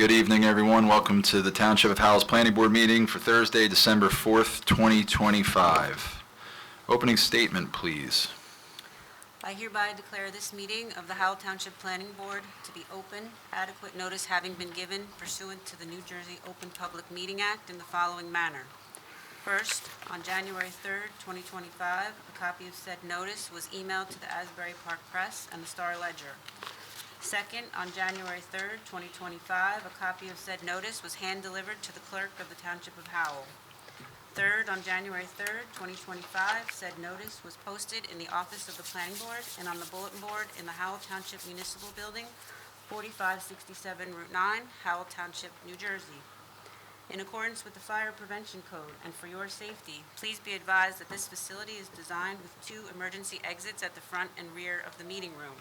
Good evening, everyone. Welcome to the Township of Howell's Planning Board meeting for Thursday, December 4th, 2025. Opening statement, please. I hereby declare this meeting of the Howell Township Planning Board to be open, adequate notice having been given pursuant to the New Jersey Open Public Meeting Act in the following manner. First, on January 3rd, 2025, a copy of said notice was emailed to the Asbury Park Press and the Star Ledger. Second, on January 3rd, 2025, a copy of said notice was hand-delivered to the clerk of the Township of Howell. Third, on January 3rd, 2025, said notice was posted in the office of the Planning Board and on the bulletin board in the Howell Township Municipal Building, 4567 Route 9, Howell Township, New Jersey. In accordance with the Fire Prevention Code and for your safety, please be advised that this facility is designed with 2 emergency exits at the front and rear of the meeting room.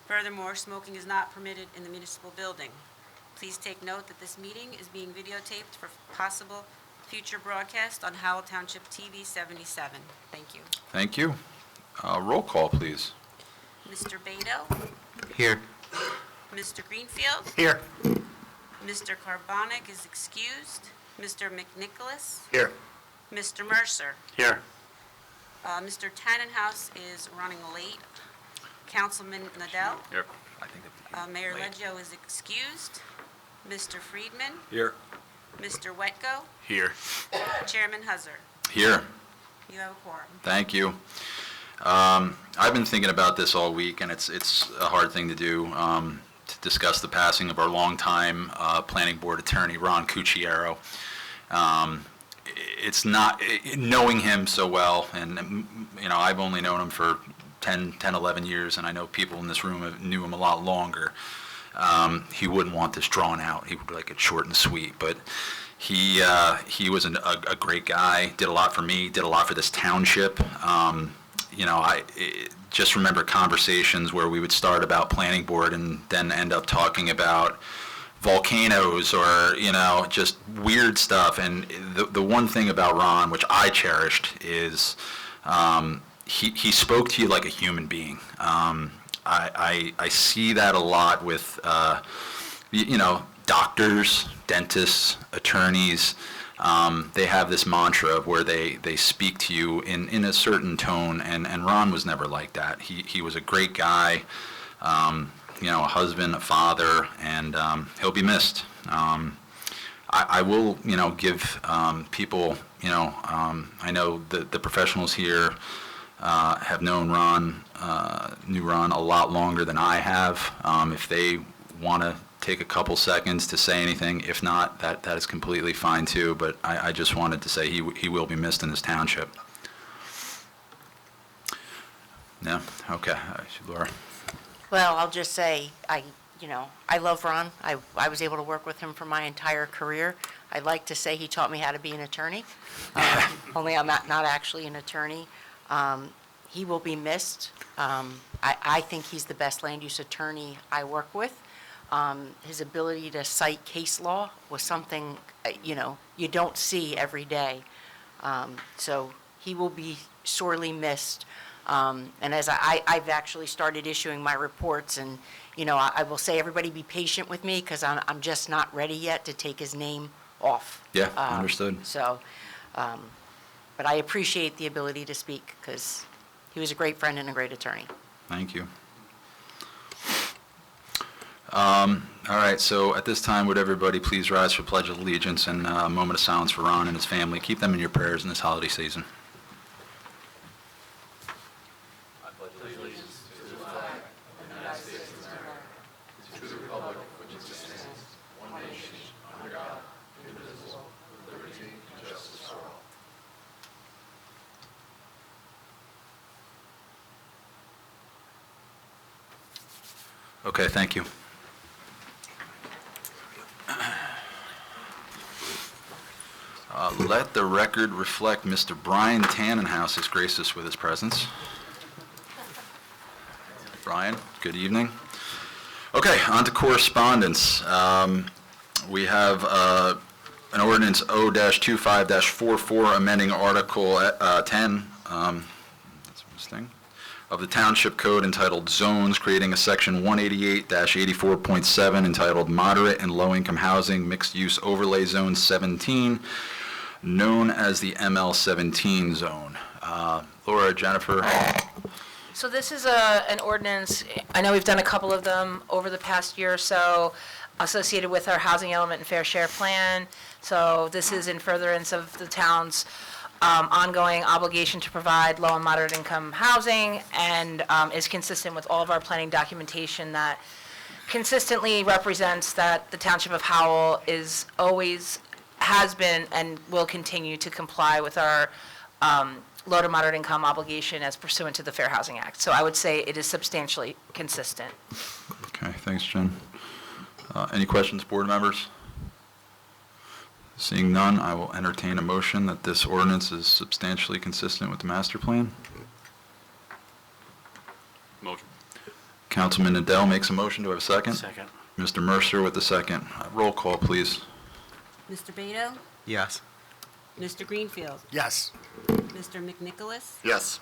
Furthermore, smoking is not permitted in the municipal building. Please take note that this meeting is being videotaped for possible future broadcast on Howell Township TV 77. Thank you. Thank you. Roll call, please. Mr. Beto? Here. Mr. Greenfield? Here. Mr. Carbonic is excused. Mr. McNicholas? Here. Mr. Mercer? Here. Mr. Tannenhouse is running late. Councilman Nadell? Here. I think Mayor Leggio is excused. Mr. Friedman? Here. Mr. Wetko? Here. Chairman Huzzer? Here. You have a quorum. Thank you. I've been thinking about this all week, and it's a hard thing to do, to discuss the passing of our longtime planning board attorney, Ron Cucchiaro. It's not, knowing him so well, and I've only known him for 10, 11 years, and I know people in this room knew him a lot longer. He wouldn't want this drawn out. He would like it short and sweet, but he was a great guy, did a lot for me, did a lot for this township. I just remember conversations where we would start about planning board and then end up talking about volcanoes or, just weird stuff. And the one thing about Ron, which I cherished, is he spoke to you like a human being. I see that a lot with, doctors, dentists, attorneys. They have this mantra of where they speak to you in a certain tone, and Ron was never like that. He was a great guy, a husband, a father, and he'll be missed. I will, give people, I know the professionals here have known Ron, knew Ron a lot longer than I have. If they want to take a couple seconds to say anything, if not, that is completely fine too, but I just wanted to say he will be missed in this township. Yeah, okay, Laura. Well, I'll just say, I love Ron. I was able to work with him for my entire career. I like to say he taught me how to be an attorney, only I'm not actually an attorney. He will be missed. I think he's the best land use attorney I work with. His ability to cite case law was something, you don't see every day. So he will be sorely missed. And as I've actually started issuing my reports, and, I will say everybody be patient with me because I'm just not ready yet to take his name off. Yeah, understood. So, but I appreciate the ability to speak because he was a great friend and a great attorney. Thank you. All right, so at this time, would everybody please rise for Pledge of Allegiance and a moment of silence for Ron and his family. Keep them in your prayers in this holiday season. I pledge allegiance to the flag of the United States of America, to the republic which stands, one nation, under God, indivisible, with liberty and justice for all. Okay, thank you. Let the record reflect Mr. Brian Tannenhouse has graced us with his presence. Brian, good evening. Okay, on to correspondence. We have an ordinance O-25-44 amending Article 10. That's this thing. of the Township Code entitled Zones, creating a section 188-84.7 entitled Moderate and Low-Income Housing Mixed-Use Overlay Zone 17, known as the ML17 zone. Laura, Jennifer? So this is an ordinance, I know we've done a couple of them over the past year or so, associated with our housing element and fair share plan. So this is in furtherance of the town's ongoing obligation to provide low and moderate income housing, and is consistent with all of our planning documentation that consistently represents that the Township of Howell is always, has been, and will continue to comply with our low to moderate income obligation as pursuant to the Fair Housing Act. So I would say it is substantially consistent. Okay, thanks, Jen. Any questions, board members? Seeing none, I will entertain a motion that this ordinance is substantially consistent with the master plan. Motion. Councilman Nadell makes a motion. Do I have a second? Second. Mr. Mercer with the second. Roll call, please. Mr. Beto? Yes. Mr. Greenfield? Yes. Mr. McNicholas? Yes.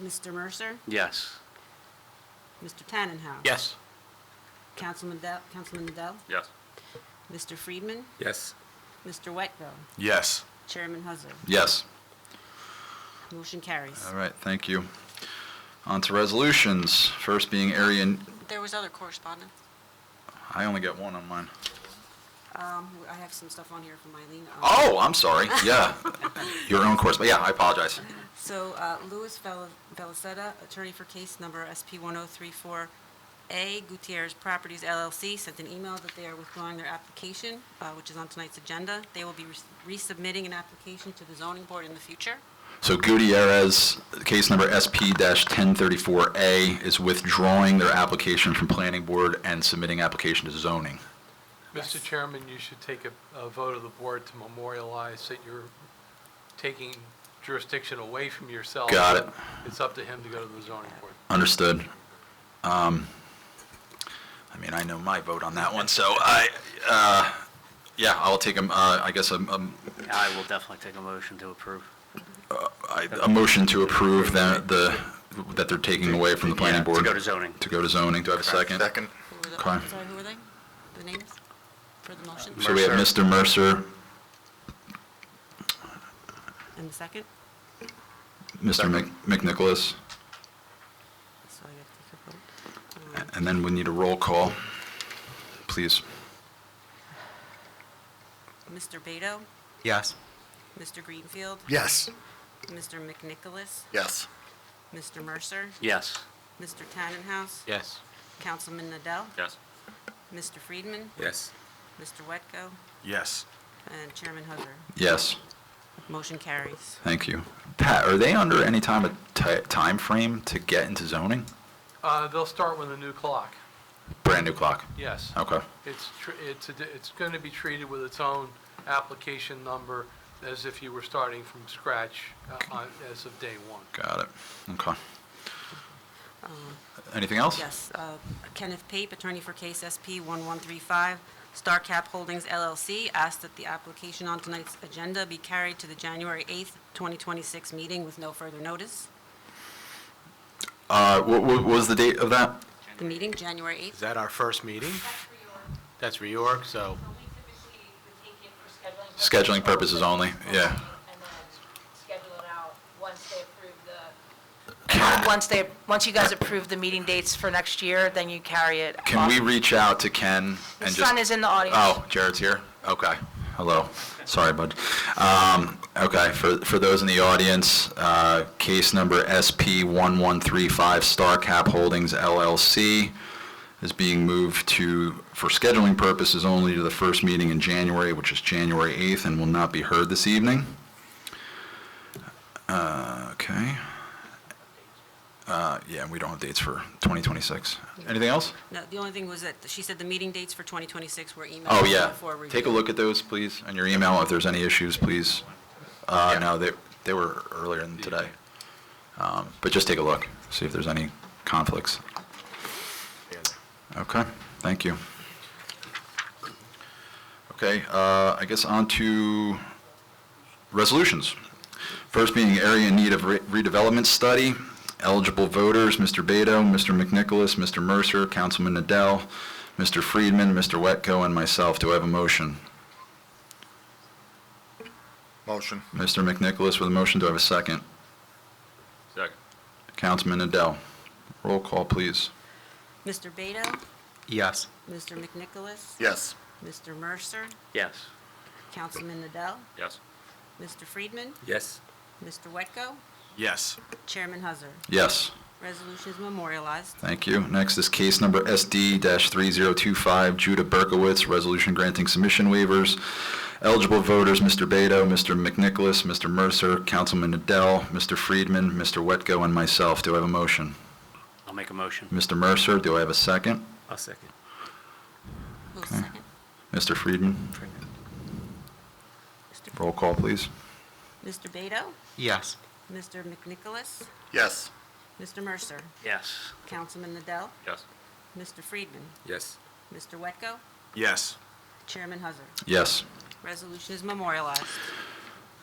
Mr. Mercer? Yes. Mr. Tannenhouse? Yes. Councilman Nadell? Yes. Mr. Friedman? Yes. Mr. Wetko? Yes. Chairman Huzza? Yes. Motion carries. All right, thank you. On to resolutions. First being area, There was other correspondence. I only get one on mine. I have some stuff on here from Eileen. Oh, I'm sorry. Yeah. Your own course, but yeah, I apologize. So, Louis Velocetta, attorney for case number SP 1034A, Gutierrez Properties LLC, sent an email that they are withdrawing their application, which is on tonight's agenda. They will be resubmitting an application to the zoning board in the future. So Gutierrez, case number SP-1034A, is withdrawing their application from planning board and submitting application to zoning. Mr. Chairman, you should take a vote of the board to memorialize that you're taking jurisdiction away from yourself. Got it. It's up to him to go to the zoning board. Understood. I mean, I know my vote on that one, so yeah, I'll take I guess I will definitely take a motion to approve. a motion to approve that they're taking away from the planning Yeah, board. to go to zoning. To go to zoning. Do I have a second? Second. Who were the, Okay. sorry, who were they? The names for the motion? So we have Mr. Mercer, And the second? Mr. McNicholas, So I have to take a vote. and then we need a roll call, please. Mr. Beto? Yes. Mr. Greenfield? Yes. Mr. McNicholas? Yes. Mr. Mercer? Yes. Mr. Tannenhouse? Yes. Councilman Nadell? Yes. Mr. Friedman? Yes. Mr. Wetko? Yes. And Chairman Huzza. Yes, Motion carries. thank you. Pat, are they under any time frame to get into zoning? They'll start with a new clock. Brand new clock? Yes. Okay, It's going to be treated with its own application number as if you were starting from scratch as of day one. got it. Okay. Anything else? Yes, Kenneth Pape, attorney for case SP 1135, Star Cap Holdings LLC, asked that the application on tonight's agenda be carried to the January 8th, 2026 meeting with no further notice. What was the date of that? The meeting, January 8th. Is that our first meeting? That's reorg, so. We typically would take it for Scheduling purposes only, yeah. And then schedule it out once they approve once you guys approve the meeting dates for next year, then you carry it. Can we reach out to Ken and His just? son is in the audience. Oh, Jared's here? Okay. Hello. Sorry, bud. Okay, for those in the audience, case number SP 1135 Star Cap Holdings LLC is being moved for scheduling purposes only to the first meeting in January, which is January 8th, and will not be heard this evening. Okay. Yeah, we don't have dates for 2026. Anything else? No, the only thing was that she said the meeting dates for 2026 were emailed. Oh, yeah. before review. Take a look at those, please, on your email. If there's any issues, please. No, they were earlier than today. But just take a look, see if there's any conflicts. Okay, thank you. Okay, I guess on to resolutions. First being area in need of redevelopment study. Eligible voters, Mr. Beto, Mr. McNicholas, Mr. Mercer, Councilman Nadell, Mr. Friedman, Mr. Wetko, and myself. Do I have a motion? Motion. Mr. McNicholas with a motion. Do I have a second? Second. Councilman Nadell. Roll call, please. Mr. Beto? Yes. Mr. McNicholas? Yes. Mr. Mercer? Yes. Councilman Nadell? Yes. Mr. Friedman? Yes. Mr. Wetko? Yes. Chairman Huzzard. Yes. Resolution is memorialized. Thank you. Next is case number SD-3025, Judah Berkowitz, resolution granting submission waivers. Eligible voters, Mr. Beto, Mr. McNicholas, Mr. Mercer, Councilman Nadell, Mr. Friedman, Mr. Wetko, and myself. Do I have a motion? I'll make a motion. Mr. Mercer, do I have a second? I'll second. Who's second? Mr. Friedman? Roll call, please. Mr. Beto? Yes. Mr. McNicholas? Yes. Mr. Mercer? Yes. Councilman Nadell? Yes. Mr. Friedman? Yes. Mr. Wetko? Yes. Chairman Huzzard. Yes. Resolution is memorialized.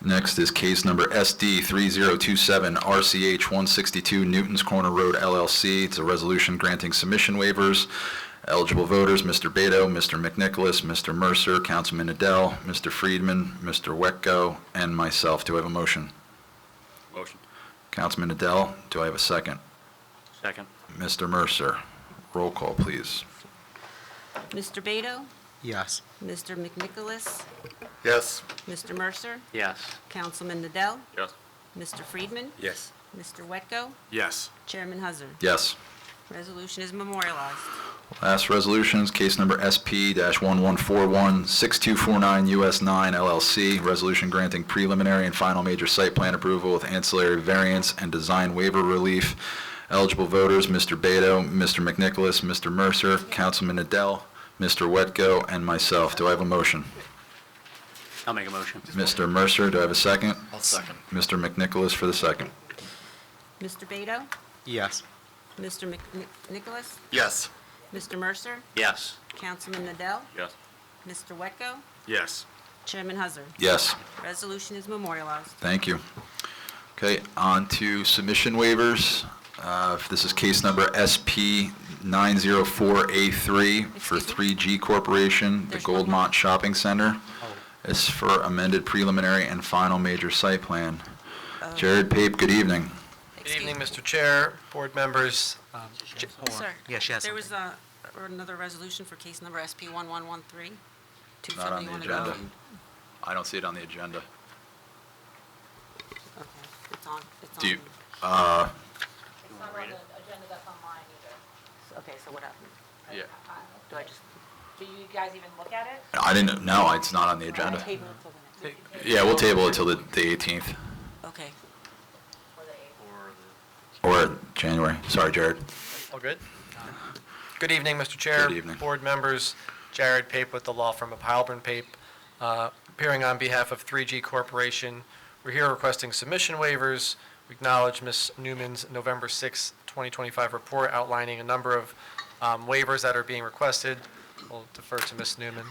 Next is case number SD-3027, RCH 162, Newton's Corner Road LLC. It's a resolution granting submission waivers. Eligible voters, Mr. Beto, Mr. McNicholas, Mr. Mercer, Councilman Nadell, Mr. Friedman, Mr. Wetko, and myself. Do I have a motion? Motion. Councilman Nadell, do I have a second? Second. Mr. Mercer, roll call, please. Mr. Beto? Yes. Mr. McNicholas? Yes. Mr. Mercer? Yes. Councilman Nadell? Yes. Mr. Friedman? Yes. Mr. Wetko? Yes. Chairman Huzzard. Yes. Resolution is memorialized. Last resolutions, case number SP-1141, 6249 US 9 LLC, resolution granting preliminary and final major site plan approval with ancillary variance and design waiver relief. Eligible voters, Mr. Beto, Mr. McNicholas, Mr. Mercer, Councilman Nadell, Mr. Wetko, and myself. Do I have a motion? I'll make a motion. Mr. Mercer, do I have a second? I'll second. Mr. McNicholas for the second. Mr. Beto? Yes. Mr. McNicholas? Yes. Mr. Mercer? Yes. Councilman Nadell? Yes. Mr. Wetko? Yes. Chairman Huzzard. Yes. Resolution is memorialized. Thank you. Okay, on to submission waivers. This is case number SP 904A3 for Excuse me? 3G Corporation, the There's one more. Goldmont Shopping Center. It's for amended preliminary and final major site plan. Jared Pape, good evening. Good evening, Mr. Chair, board members. Sir, Yeah, she has there was something. another resolution for case number SP 1113. Not on the agenda. I don't see it on the agenda. Okay, it's on. Do you, It's not on the agenda that's online either. Okay, so what happened? yeah, Do I just Do you guys even look at it? I didn't, no, it's not on the agenda. table it till the next? Yeah, we'll table it till the 18th Okay. or January. Sorry, Jared. All good? Good evening, Mr. Chair. Good evening. Board members, Jared Pape with the law firm of Heilbrunn Pape, appearing on behalf of 3G Corporation. We're here requesting submission waivers. We acknowledge Ms. Newman's November 6, 2025 report outlining a number of waivers that are being requested. We'll defer to Ms. Newman.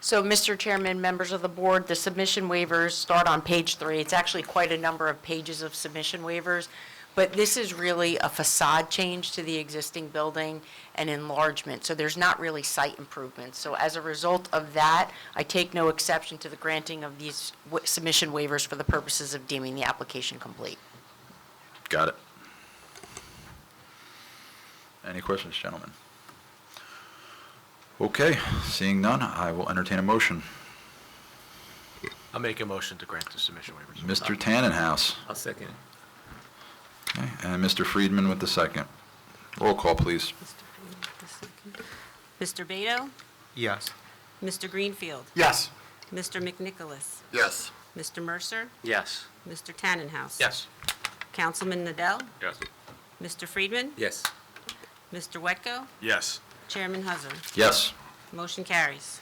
So, Mr. Chairman, members of the board, the submission waivers start on page 3. It's actually quite a number of pages of submission waivers, but this is really a facade change to the existing building and enlargement, so there's not really site improvements. So as a result of that, I take no exception to the granting of these submission waivers for the purposes of deeming the application complete. Got it. Any questions, gentlemen? Okay, seeing none, I will entertain a motion. I'll make a motion to grant the submission waivers. Mr. Tannenhouse. I'll second it. Okay, and Mr. Friedman with the second. Roll call, please. Mr. Beto? Yes. Mr. Greenfield? Yes. Mr. McNicholas? Yes. Mr. Mercer? Yes. Mr. Tannenhouse? Yes. Councilman Nadell? Yes. Mr. Friedman? Yes. Mr. Wetko? Yes. Chairman Huzzard. Yes. Motion carries.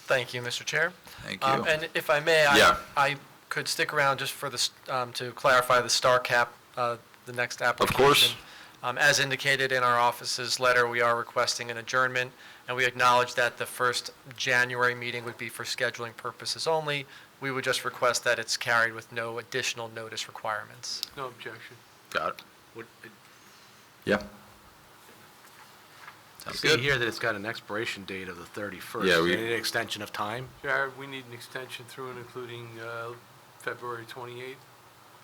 Thank you, Mr. Chair. Thank you. And if I may, Yeah. I could stick around just for this, to clarify the star cap, the next application. course. As indicated in our office's letter, we are requesting an adjournment, and we acknowledge that the first January meeting would be for scheduling purposes only, We would just request that it's carried with no additional notice requirements. No objection. Got it. Would- Yeah. I Sounds see good. here that it's got an expiration date of the 31st. Yeah, Is we- there any extension of time? Jared, we need an extension through and including February 28th.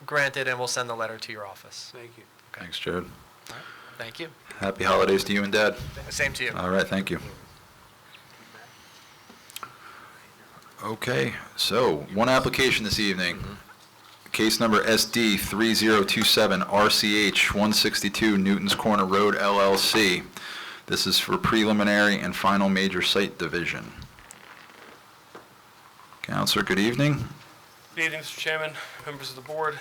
Granted, and we'll send the letter to your office. Thank you. Thanks, Jared. Thank you. Happy holidays to you and Dad. Same to you. All right, thank you. Okay, so one application this evening. Case number SD 3027 RCH 162 Newton's Corner Road LLC. This is for preliminary and final major site division. Counselor, good evening. Good evening, Mr. Chairman, members of the board.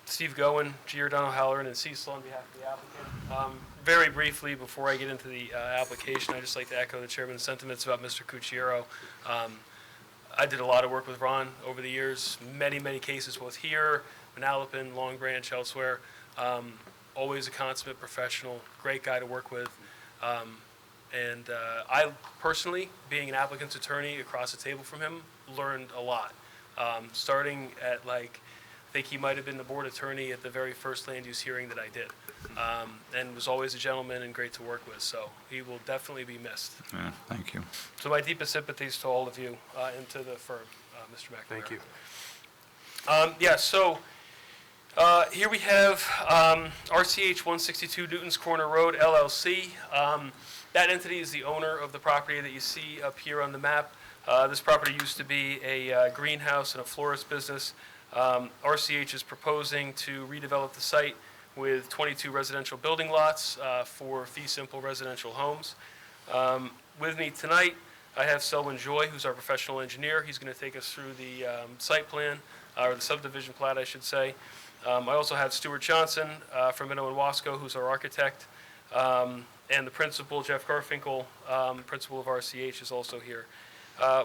Steve Gowen, Giordano, Halloran, and Cecil on behalf of the applicant. Very briefly, before I get into the application, I'd just like to echo the chairman's sentiments about Mr. Cucchiaro. I did a lot of work with Ron over the years, many cases both here, Manalapan, Long Branch, elsewhere. Always a consummate professional, great guy to work with. And I personally, being an applicant's attorney across the table from him, learned a lot. Starting at I think he might have been the board attorney at the very first land use hearing that I did. And was always a gentleman and great to work with, so he will definitely be missed. Yeah, thank you. So my deepest sympathies to all of you and to the firm, Mr. McNamara. Thank you. Here we have RCH 162 Newton's Corner Road LLC. That entity is the owner of the property that you see up here on the map. This property used to be a greenhouse and a florist business. RCH is proposing to redevelop the site with 22 residential building lots for fee simple residential homes. With me tonight, I have Selwyn Joy, who's our professional engineer. He's going to take us through the site plan, or the subdivision plat, I should say. I also have Stuart Johnson from Minnow and Wasco, who's our architect. And the principal, Jeff Garfinkel, principal of RCH, is also here.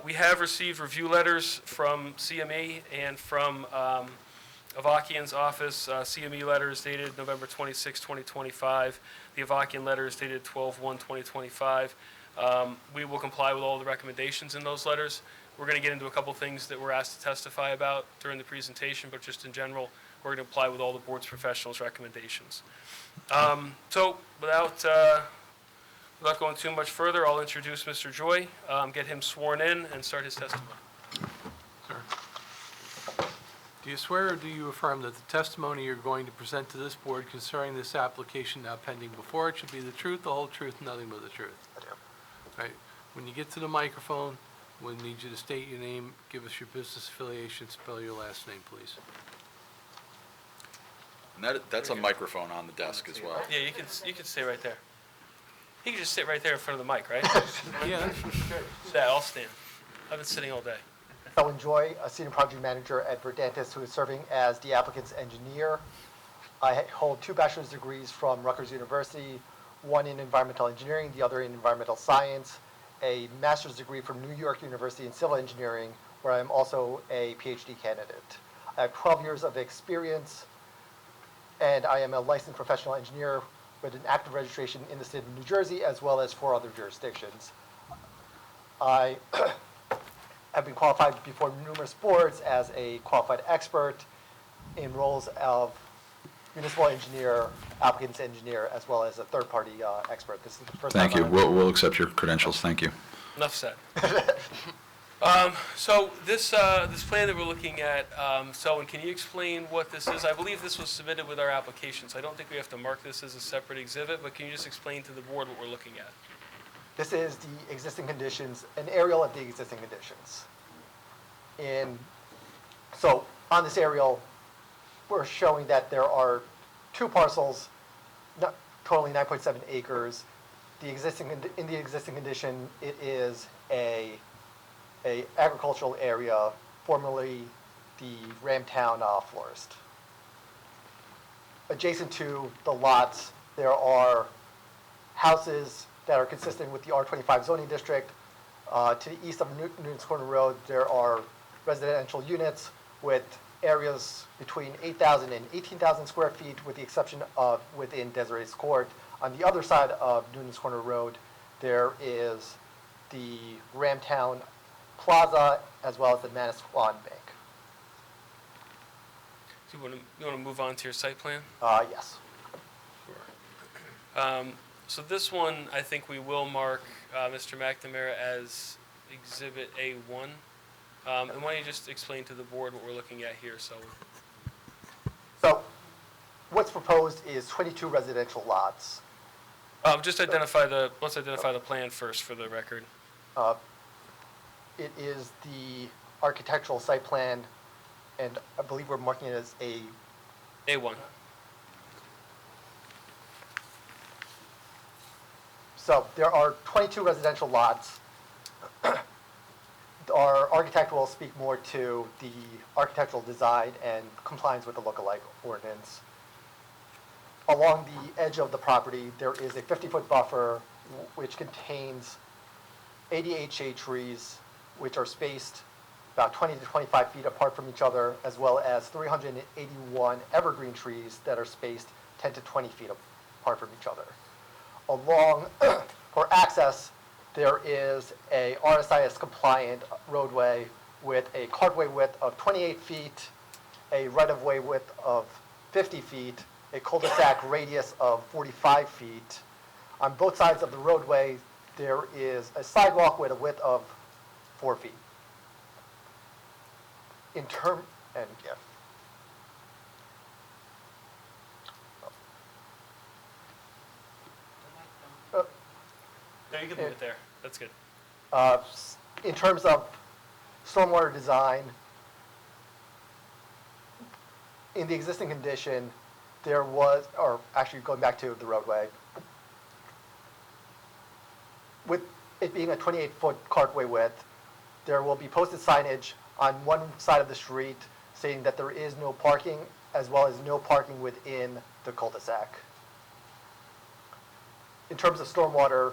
We have received review letters from CME and from Avakian's office. CME letter is dated November 26, 2025. The Avakian letter is dated 12/1/2025. We will comply with all the recommendations in those letters. We're going to get into a couple things that we're asked to testify about during the presentation, but just in general, we're going to comply with all the board's professionals' recommendations. So without going too much further, I'll introduce Mr. Joy, get him sworn in, and start his testimony. Sir. Do you swear or do you affirm that the testimony you're going to present to this board concerning this application now pending before it should be the truth, the whole truth, and nothing but the truth? I do. Right. When you get to the microphone, we'll need you to state your name, give us your business affiliation, spell your last name, please. And that's a microphone on the desk as well. Yeah, you can stay right there. He can just sit right there in front of the mic, right? Yeah. Yeah, I'll stand. I've been sitting all day. Selwyn Joy, a senior project manager at Verdantis, who is serving as the applicant's engineer. I hold 2 bachelor's degrees from Rutgers University, one in environmental engineering, the other in environmental science, a master's degree from New York University in civil engineering, where I am also a PhD candidate. I have 12 years of experience, and I am a licensed professional engineer with an active registration in the state of New Jersey, as well as 4 other jurisdictions. I have been qualified before numerous boards as a qualified expert in roles of municipal engineer, applicant's engineer, as well as a third-party expert. This is the first time. Thank you. We'll accept your credentials. Thank you. Enough said. So this plan that we're looking at, Selwyn, can you explain what this is? I believe this was submitted with our application, so I don't think we have to mark this as a separate exhibit, but can you just explain to the board what we're looking at? This is the existing conditions, an aerial of the existing conditions. So on this aerial, we're showing that there are 2 parcels, totaling 9.7 acres. In the existing condition, it is a agricultural area, formerly the Ramtown Florist. Adjacent to the lots, there are houses that are consistent with the R25 zoning district. To the east of Newton's Corner Road, there are residential units with areas between 8,000 and 18,000 square feet, with the exception of within Desiree's Court. On the other side of Newton's Corner Road, there is the Ramtown Plaza, as well as the Manasquan Bank. Do you want to move on to your site plan? Yes. So this one, I think we will mark, Mr. McNamara, as Exhibit A1. And why don't you just explain to the board what we're looking at here, so. So what's proposed is 22 residential lots. Let's identify the plan first for the record. It is the architectural site plan, and I believe we're marking it as a, A1. so there are 22 residential lots. Our architect will speak more to the architectural design and compliance with the local ordinance. Along the edge of the property, there is a 50-foot buffer which contains 88 shade trees, which are spaced about 20 to 25 feet apart from each other, as well as 381 evergreen trees that are spaced 10 to 20 feet apart from each other. Along, for access, there is a RSIS compliant roadway with a cartway width of 28 feet, a right-of-way width of 50 feet, a cul-de-sac radius of 45 feet. On both sides of the roadway, there is a sidewalk with a width of 4 feet. In term, and yeah. No, you can leave it there. That's good. In terms of stormwater design, in the existing condition, there was, or actually going back to the roadway, with it being a 28-foot cartway width, there will be posted signage on one side of the street stating that there is no parking, as well as no parking within the cul-de-sac. In terms of stormwater,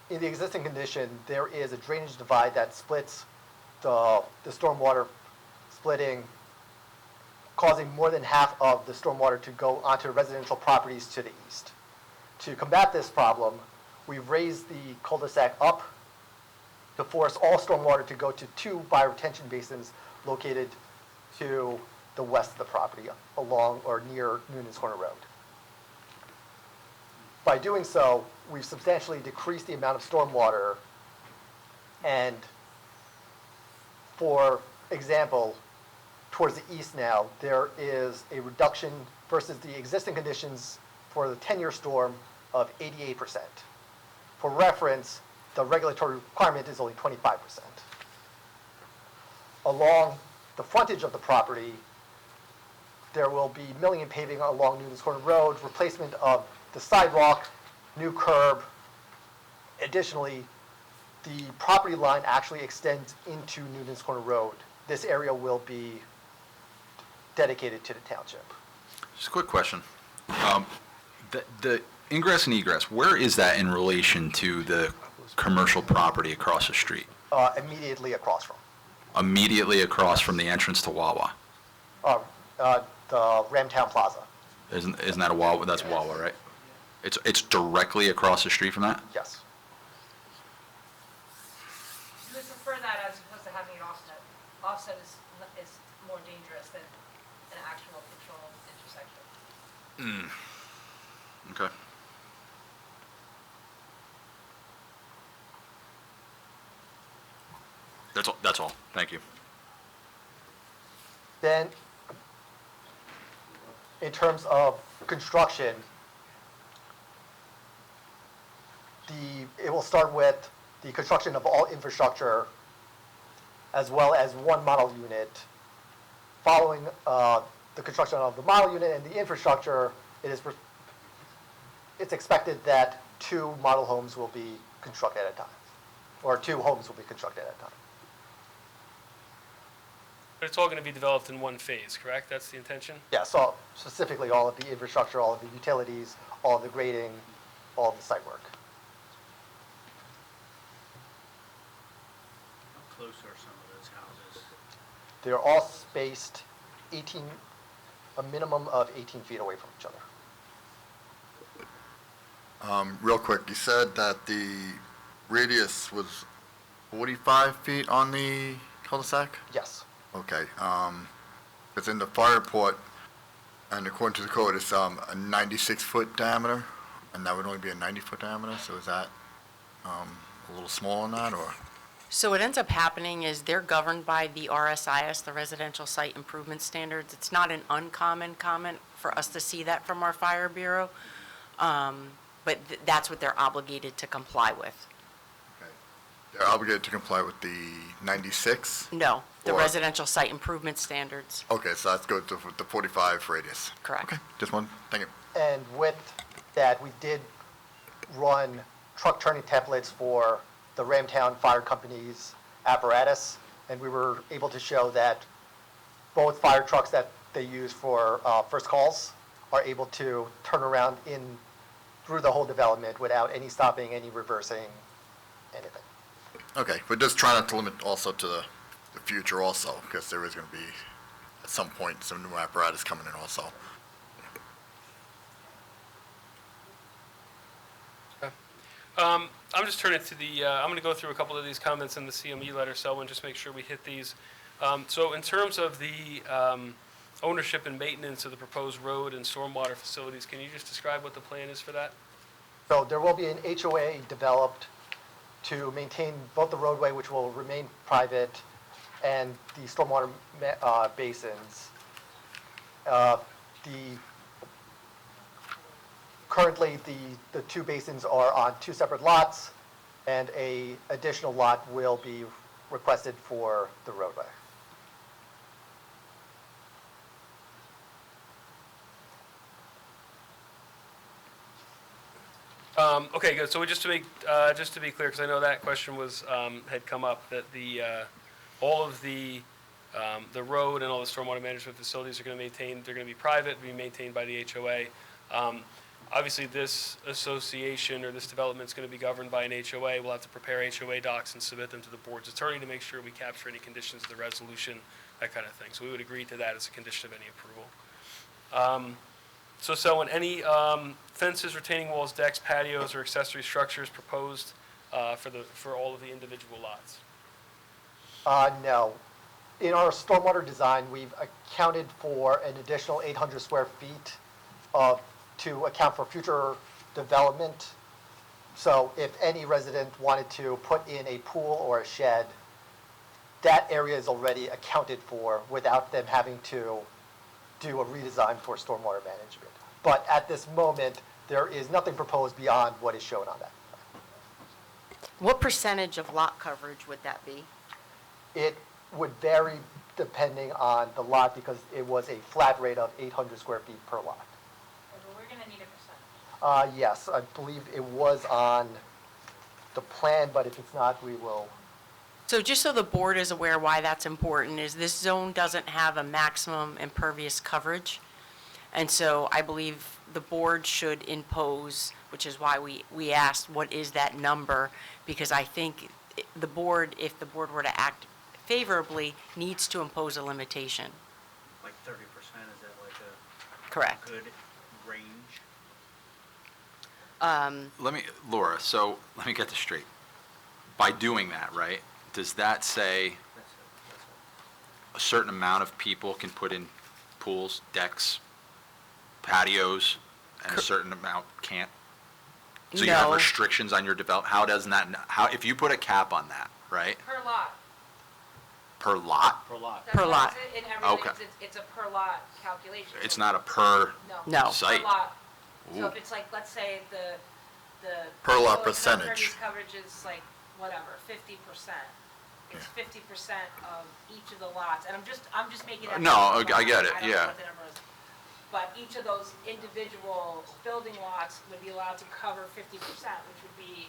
in the existing condition, there is a drainage divide that splits the stormwater splitting, causing more than half of the stormwater to go onto residential properties to the east. To combat this problem, we've raised the cul-de-sac up to force all stormwater to go to 2 bioretention basins located to the west of the property, along or near Noonan's Corner Road. By doing so, we've substantially decreased the amount of stormwater, and for example, towards the east now, there is a reduction versus the existing conditions for the 10-year storm of 88%. For reference, the regulatory requirement is only 25%. Along the frontage of the property, there will be milling and paving along Noonan's Corner Road, replacement of the sidewalk, new curb. Additionally, the property line actually extends into Noonan's Corner Road. This area will be dedicated to the township. Just a quick question. The ingress and egress, where is that in relation to the commercial property across the street? Immediately across from. Immediately across from the entrance to Wawa? The Ramtown Plaza. Isn't that a Wawa? That's Wawa, right? It's directly across the street from that? Yes. You would prefer that as opposed to having it offset. Offset is more dangerous than an actual controlled intersection. Okay. That's all. Thank you. Then, in terms of construction, it will start with the construction of all infrastructure as well as one model unit. Following the construction of the model unit and the infrastructure, it's expected that 2 model homes will be constructed at a time, or 2 homes will be constructed at a time. But it's all going to be developed in one phase, correct? That's the intention? Yeah, so specifically all of the infrastructure, all of the utilities, all of the grading, all of the site work. How close are some of those houses? They're all spaced a minimum of 18 feet away from each other. Real quick, you said that the radius was 45 feet on the cul-de-sac? Yes. Okay, it's in the fire report, and according to the code, it's a 96-foot diameter, and that would only be a 90-foot diameter, so is that a little small on that, or? So what ends up happening is they're governed by the RSIS, the Residential Site Improvement Standards. It's not an uncommon comment for us to see that from our fire bureau, but that's what they're obligated to comply with. Okay. They're obligated to comply with the 96? No, the Or- Residential Site Improvement Standards, Okay, so that's good to the 45 radius. correct. Okay, just one, thank you. And with that, we did run truck turning templates for the Ramtown Fire Company's apparatus, and we were able to show that both fire trucks that they use for first calls are able to turn around through the whole development without any stopping, any reversing, anything. Okay, but just try not to limit also to the future also, because there is going to be, at some point, some new apparatus coming in also. I'm just turning to I'm going to go through a couple of these comments in the CME letter, Selwyn, just make sure we hit these. So in terms of the ownership and maintenance of the proposed road and stormwater facilities, can you just describe what the plan is for that? So there will be an HOA developed to maintain both the roadway, which will remain private, and the stormwater basins. Currently, the two basins are on two separate lots, and a additional lot will be requested for the roadway. Okay, good. So just to be clear, because I know that question had come up, that all of the road and all the stormwater management facilities are going to be private, be maintained by the HOA. Obviously, this association or this development is going to be governed by an HOA. We'll have to prepare HOA docs and submit them to the board's attorney to make sure we capture any conditions of the resolution, that kind of thing. So we would agree to that as a condition of any approval. So Selwyn, any fences, retaining walls, decks, patios, or accessory structures proposed for all of the individual lots? No. In our stormwater design, we've accounted for an additional 800 square feet to account for future development. So if any resident wanted to put in a pool or a shed, that area is already accounted for without them having to do a redesign for stormwater management. But at this moment, there is nothing proposed beyond what is shown on that. What percentage of lot coverage would that be? It would vary depending on the lot because it was a flat rate of 800 square feet per lot. We're going to need a percentage. Yes, I believe it was on the plan, but if it's not, we will. So just so the board is aware why that's important, is this zone doesn't have a maximum impervious coverage. And so I believe the board should impose, which is why we asked, what is that number? Because I think the board, if the board were to act favorably, needs to impose a limitation. Like 30%, is that like a Correct. good range? Laura, so let me get this straight. By doing that, right, does that say That's a certain amount of people can put in pools, decks, patios, and a certain amount can't? So you have No. restrictions on your development? If you put a cap on that, right, Per lot. per lot? Per lot. That's Per what lot. it's in everything. Okay. It's a per lot calculation. It's So- not a per No. site? Per lot. So Ooh. if it's like, let's say the. Per lot so percentage. impervious coverage is like, whatever, 50%. It's 50% of each of the lots, and I'm just making that. No, up. I get it, don't know yeah. what the number is. But each of those individual building lots would be allowed to cover 50%, which would be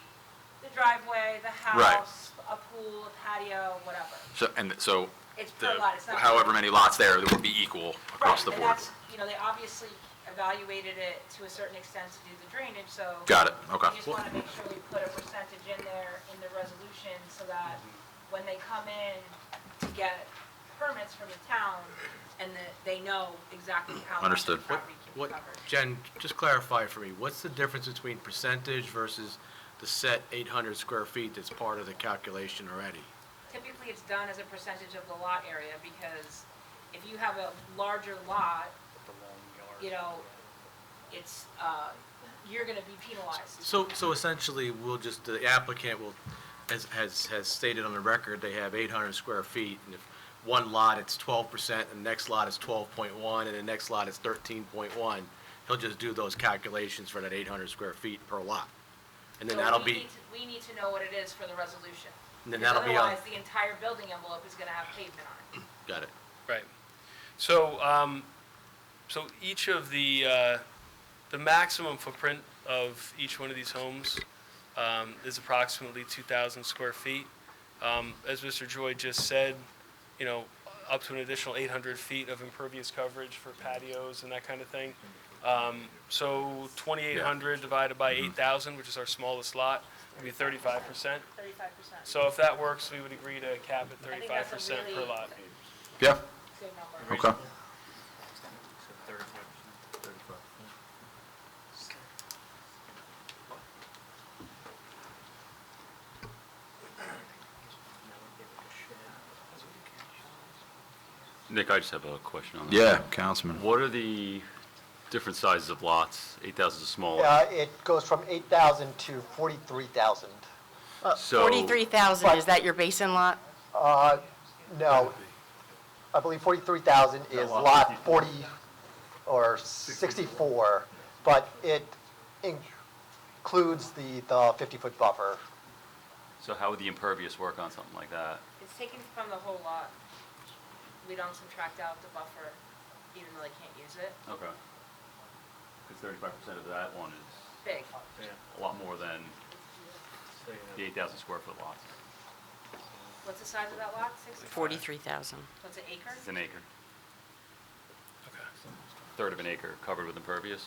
the driveway, the house, a pool, a patio, whatever. So It's per lot, it's not. however many lots there would be equal across the Right, board? and that's, they obviously evaluated it to a certain extent to do the drainage, so. Got it, okay. We just want to make sure we put a percentage in there in the resolution so that when they come in to get permits from the town, and that they know exactly how much of Understood. the property can be What, covered. Jen, just clarify for me, what's the difference between percentage versus the set 800 square feet that's part of the calculation already? Typically, it's done as a percentage of the lot area, because if you have a larger lot, you know, it's, you're gonna be penalized. So essentially, the applicant will, has stated on the record, they have 800 square feet, and if one lot it's 12%, and the next lot is 12.1, and the next lot is 13.1, he'll just do those calculations for that 800 square feet per lot. And then So that'll we be, need to- We need to know what it is for the resolution. and then Because that'll be on, otherwise, the entire building envelope is gonna have pavement on it. got it. Right. So, so each of the maximum footprint of each one of these homes is approximately 2,000 square feet. As Mr. Joy just said, you know, up to an additional 800 feet of impervious coverage for patios and that kind of thing. So 2,800 divided by 8,000, which is our smallest lot, would be 35%. 35%. So if that works, we would agree to cap at I think that's a 35% per really- lot. Yeah, Good number. okay. So 35%. Nick, I just have a question on that. Yeah, Councilman. What are the different sizes of lots? 8,000 is smaller. It goes from 8,000 to 43,000. So- 43,000, is that your basin lot? No, I believe 43,000 is lot 40 or 64, but it includes the 50-foot buffer. So how would the impervious work on something like that? It's taken from the whole lot. We don't subtract out the buffer, even though they can't use it. Okay. Because 35% of that one is Big. a lot more than the 8,000 square foot lots. What's the size of that lot? 65? 43,000. What's an acre? It's an acre, Okay. third of an acre covered with impervious.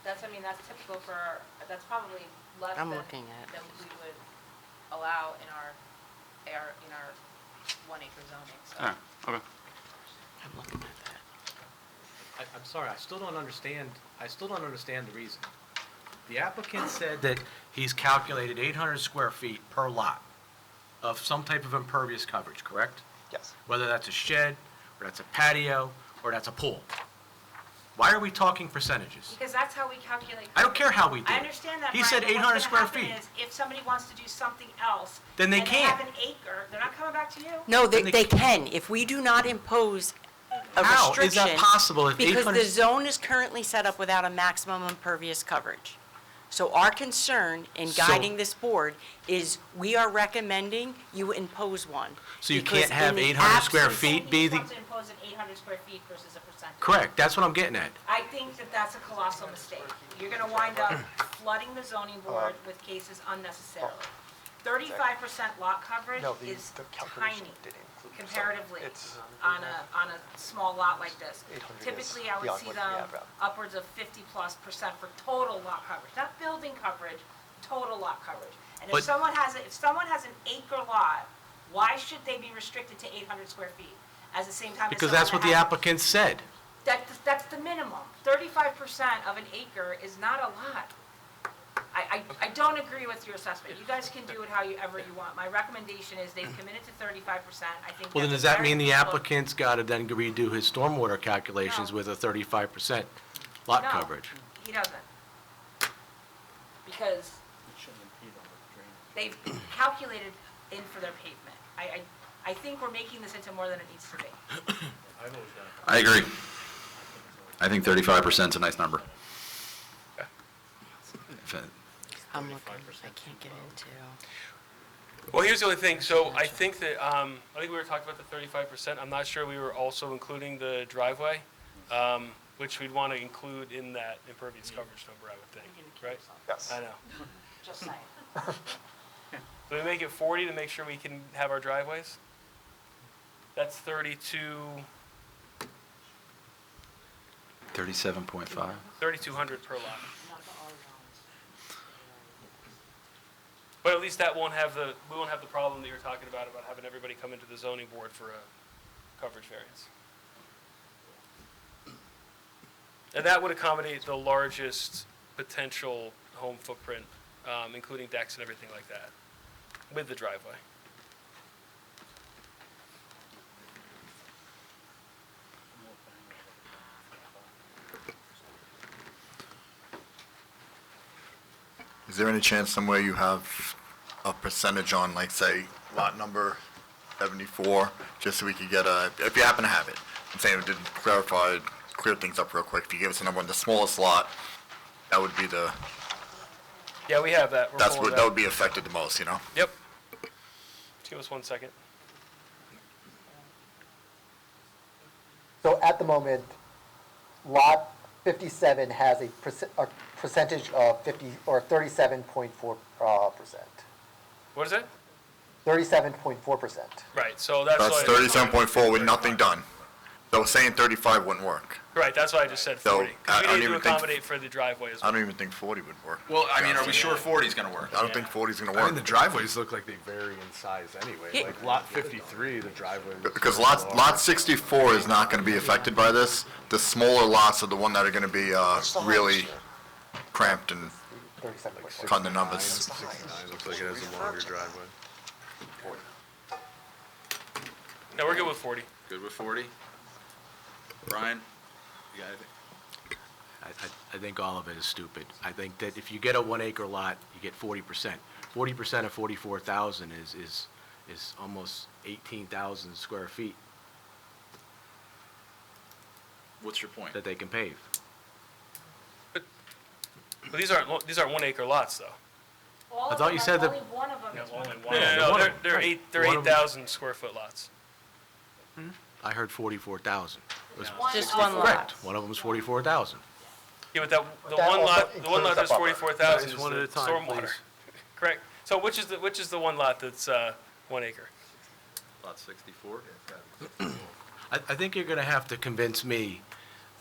That's, I mean, that's typical for, that's probably less I'm than looking at it. than we would allow in our 1 acre zoning, so. All right, okay. I'm looking at that. I'm sorry, I still don't understand the reason. The applicant said that he's calculated 800 square feet per lot of some type of impervious coverage, correct? Yes. Whether that's a shed, or that's a patio, or that's a pool. Why are we talking percentages? Because that's how we calculate. I don't care how we do I it. understand that, He Brian, said but what's 800 gonna square happen feet. is if somebody wants to do something else. Then they And can't. they have an acre, they're not coming back to you? No, Then they they- can, if we do not impose a How restriction. is that possible if Because 800 the zone is currently set up without a maximum impervious coverage. So our concern in So- guiding this board is we are recommending you impose one. So you Because can't have in the 800 square absence- feet be He the, wants to impose an 800 square feet versus a percentage. correct, that's what I'm getting at. I think that that's a colossal mistake. You're gonna wind up flooding the zoning board with cases unnecessarily. 35% lot coverage No, is the calculation tiny didn't include. comparatively It's on a small lot like this. 800 is Typically, I would beyond see what we them have out. upwards of 50+% for total lot coverage, not building coverage, total lot coverage. And if But- someone has, an acre lot, why should they be restricted to 800 square feet? At the same time as Because someone that's what that the has- applicant said. That's the minimum. 35% of an acre is not a lot. I don't agree with your assessment. You guys can do it however you want. My recommendation is they've committed to 35%. I think Well, then that's does a that very mean the reasonable- applicant's got to then redo his stormwater calculations No. with a 35% lot No, coverage? he doesn't. Because It shouldn't impede on the drainage. they've calculated in for their pavement. I think we're making this into more than it needs to be. I've always done it. I agree. I think 35% is a nice number. If it- I'm looking, I can't get into. Well, here's the only thing, so I think that, I think we were talking about the 35%, I'm not sure we were also including the driveway, which we'd want to include in that impervious coverage number, I would think, right? Yes. I know. Just saying. Do we make it 40 to make sure we can have our driveways? That's 37.5? 3,200 per lot. But at least that won't have we won't have the problem that you're talking about having everybody come into the zoning board for a coverage variance. And that would accommodate the largest potential home footprint, including decks and everything like that, with the driveway. Is there any chance somewhere you have a percentage on, like, say, lot number 74, just so we could get a, if you happen to have it? I'm saying, to clear things up real quick, if you give us a number on the smallest lot, that would be the, Yeah, we have that. We're that's pulling what, that would be affected the most, you know? Yep. Just give us 1 second. So at the moment, lot 57 has a percentage of 50, or 37.4%. What is it? 37.4%. Right, so that's That's why. 37.4 with nothing done. So saying 35 wouldn't work. Right, that's why I just said So, 40. I Because we don't need to even think- accommodate for the driveway as I well. don't even think 40 would work. Well, I mean, are we sure 40 is gonna work? I don't think 40 is gonna I mean, the work. driveways look like they vary in size anyway. Yeah. Like lot 53, the driveway. Because lot 64 is not gonna be affected by this. The smaller lots are the one that are gonna be, really cramped and 37.4. cutting the numbers. 69 looks like it has a longer driveway. No, we're good with 40. Good with 40? Brian? You got anything? I think all of it is stupid. I think that if you get a 1 acre lot, you get 40%. 40% of 44,000 is almost 18,000 square feet What's your point? that they can pave. But these aren't 1 acre lots, though. All I thought you said that- Only one of them is one. No, one of they're them. eight, they're One of them. 8,000 square foot lots. I heard 44,000. Just one lot. Correct. One of them is 44,000. Yeah, but the that one also lot, the one lot includes that's the buffer. 44,000 is Guys, one at the a time, stormwater. please. Correct. So which is the one lot that's 1 acre? Lot 64? I think you're gonna have to convince me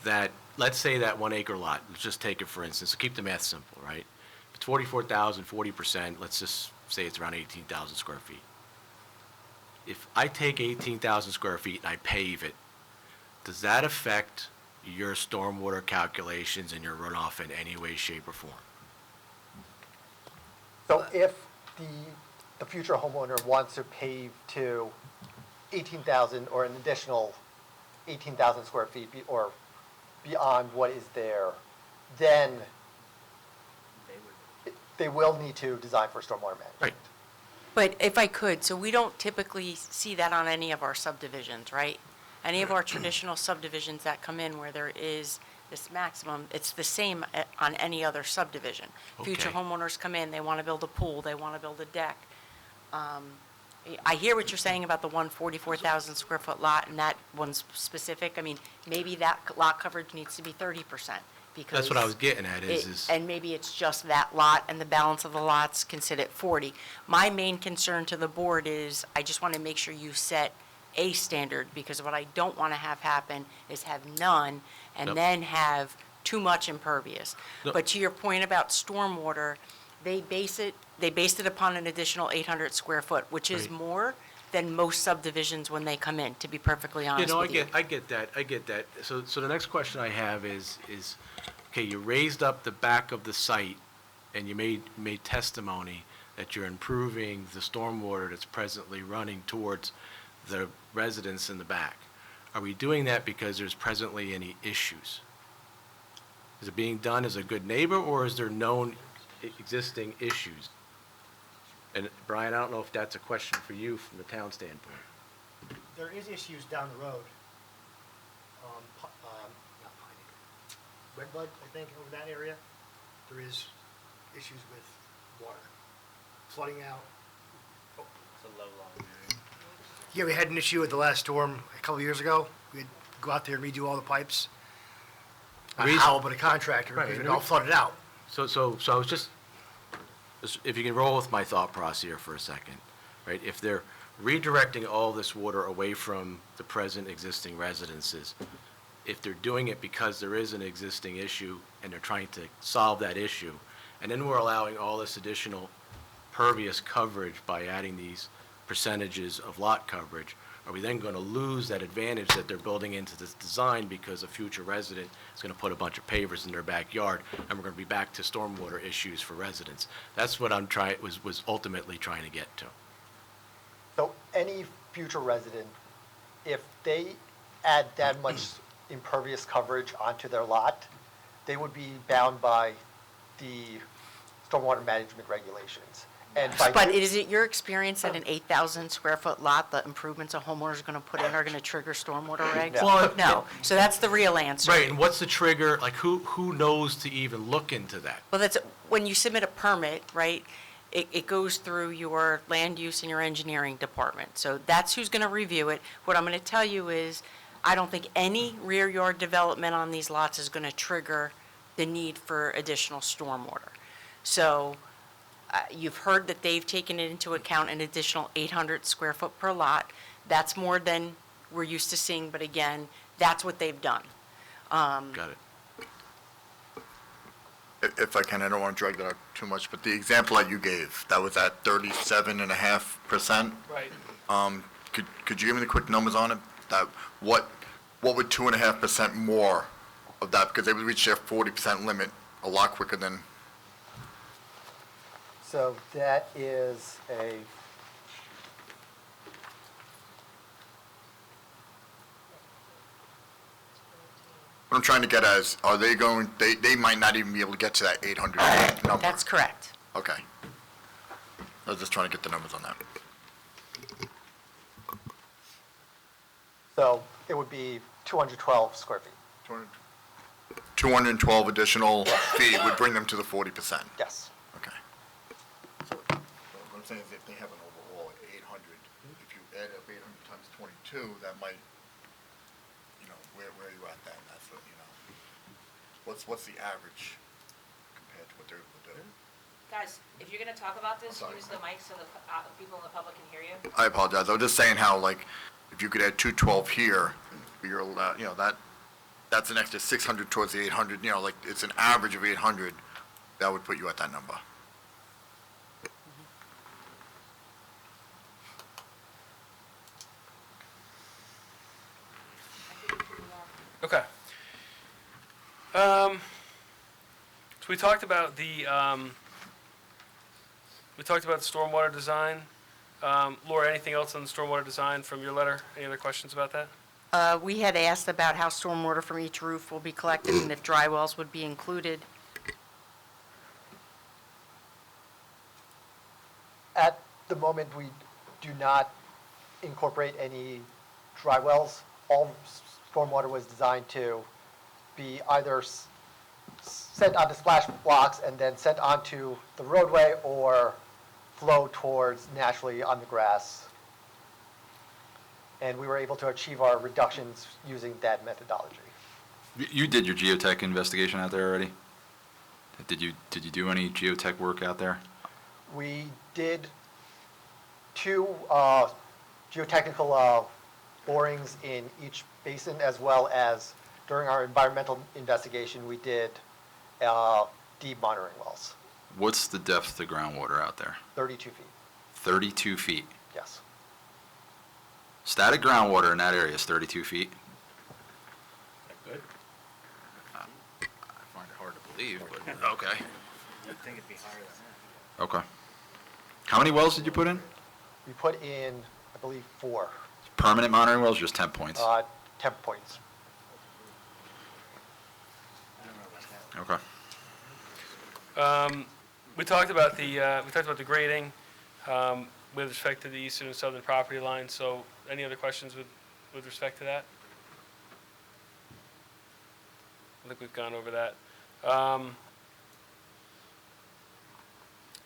that, let's say that 1 acre lot, let's just take it for instance, keep the math simple, right? It's 44,000, 40%, let's just say it's around 18,000 square feet. If I take 18,000 square feet and I pave it, does that affect your stormwater calculations and your runoff in any way, shape, or form? So if the future homeowner wants to pave to 18,000 or an additional 18,000 square feet or beyond what is there, then they will need to design for stormwater management. Right. But if I could, so we don't typically see that on any of our subdivisions, right? Any of our traditional subdivisions that come in where there is this maximum, it's the same on any other subdivision. Future Okay. homeowners come in, they want to build a pool, they want to build a deck. I hear what you're saying about the 144,000 square foot lot and that one's specific. I mean, maybe that lot coverage needs to be 30% because. That's what I was getting at, is. And maybe it's just that lot and the balance of the lots considered 40. My main concern to the board is, I just want to make sure you set a standard, because what I don't want to have happen is have none and Yep. then have too much impervious. Yep. But to your point about stormwater, they based it upon an additional 800 square foot, which is Right. more than most subdivisions when they come in, to be perfectly You honest know, with you. I get that. So the next question I have is, okay, you raised up the back of the site and you made testimony that you're improving the stormwater that's presently running towards the residents in the back. Are we doing that because there's presently any issues? Is it being done as a good neighbor, or is there known existing issues? And Brian, I don't know if that's a question for you from the town standpoint. There is issues down the road. Not Pine Acre. Redbud, I think, over that area, there is issues with water. Flooding out. It's a low-lying area. Yeah, we had an issue with the last storm a couple of years ago. We had to go out there and redo all the pipes. Not Reason- Howell, but a contractor, Right, because it and all flooded out. So I was just, if you can roll with my thought process here for a second, right? If they're redirecting all this water away from the present existing residences, if they're doing it because there is an existing issue and they're trying to solve that issue, and then we're allowing all this additional pervious coverage by adding these percentages of lot coverage, are we then going to lose that advantage that they're building into this design because a future resident is going to put a bunch of pavers in their backyard, and we're going to be back to stormwater issues for residents? That's what was ultimately trying to get to. So any future resident, if they add that much impervious coverage onto their lot, they would be bound by the stormwater management regulations. And by But is it your experience that an 8,000 square foot lot, the improvements a homeowner's going to put in are going to trigger stormwater regs? No. Well, No, so that's the real answer. Right, and what's the trigger, like, who knows to even look into that? Well, that's, when you submit a permit, right, it goes through your land use and your engineering department. So that's who's going to review it. What I'm going to tell you is, I don't think any rear yard development on these lots is going to trigger the need for additional stormwater. So you've heard that they've taken it into account an additional 800 square foot per lot. That's more than we're used to seeing, but again, that's what they've done. Got it. If I can, I don't want to drag that out too much, but the example that you gave, that was at 37.5%. Right. Could you give me the quick numbers on it? That, what would 2.5% more of that, because they would reach their 40% limit a lot quicker than, So that is what I'm trying to get at is, are they going, they might not even be able to get to that 800 number. That's correct. Okay. I was just trying to get the numbers on that. so it would be 212 square feet. 212 additional feet would bring them to the 40%. Yes. Okay. So what I'm saying is if they have an overall at 800, if you add up 800 times 22, that might, where are you at then? That's what, what's the average compared to what they're able to do? Guys, if you're going to talk about this, Sorry. use the mic so the people in the public can hear you. I apologize. I was just saying how, like, if you could add 212 here, you're allowed, that's an extra 600 towards the 800, like, it's an average of 800, that would put you at that number. Okay. So we talked about the stormwater design. Laura, anything else on the stormwater design from your letter? Any other questions about that? We had asked about how stormwater from each roof will be collected and if dry wells would be included. At the moment, we do not incorporate any dry wells. All stormwater was designed to be either sent onto splash blocks and then sent onto the roadway or flow towards naturally on the grass. And we were able to achieve our reductions using that methodology. You did your geotech investigation out there already? Did you do any geotech work out there? We did 2 geotechnical borings in each basin, as well as during our environmental investigation, we did deep monitoring wells, What's the depth of the groundwater out there? 32 feet, 32 feet. yes. Static groundwater in that area is 32 feet. Good. I find it hard to believe, but okay. I think it'd be higher than that. Okay. How many wells did you put in? We put in, I believe, 4, Permanent monitoring wells, just 10 points? 10 points. I don't know about that. Okay. We talked about the grading with respect to the eastern and southern property line. So any other questions with respect to that? I think we've gone over that.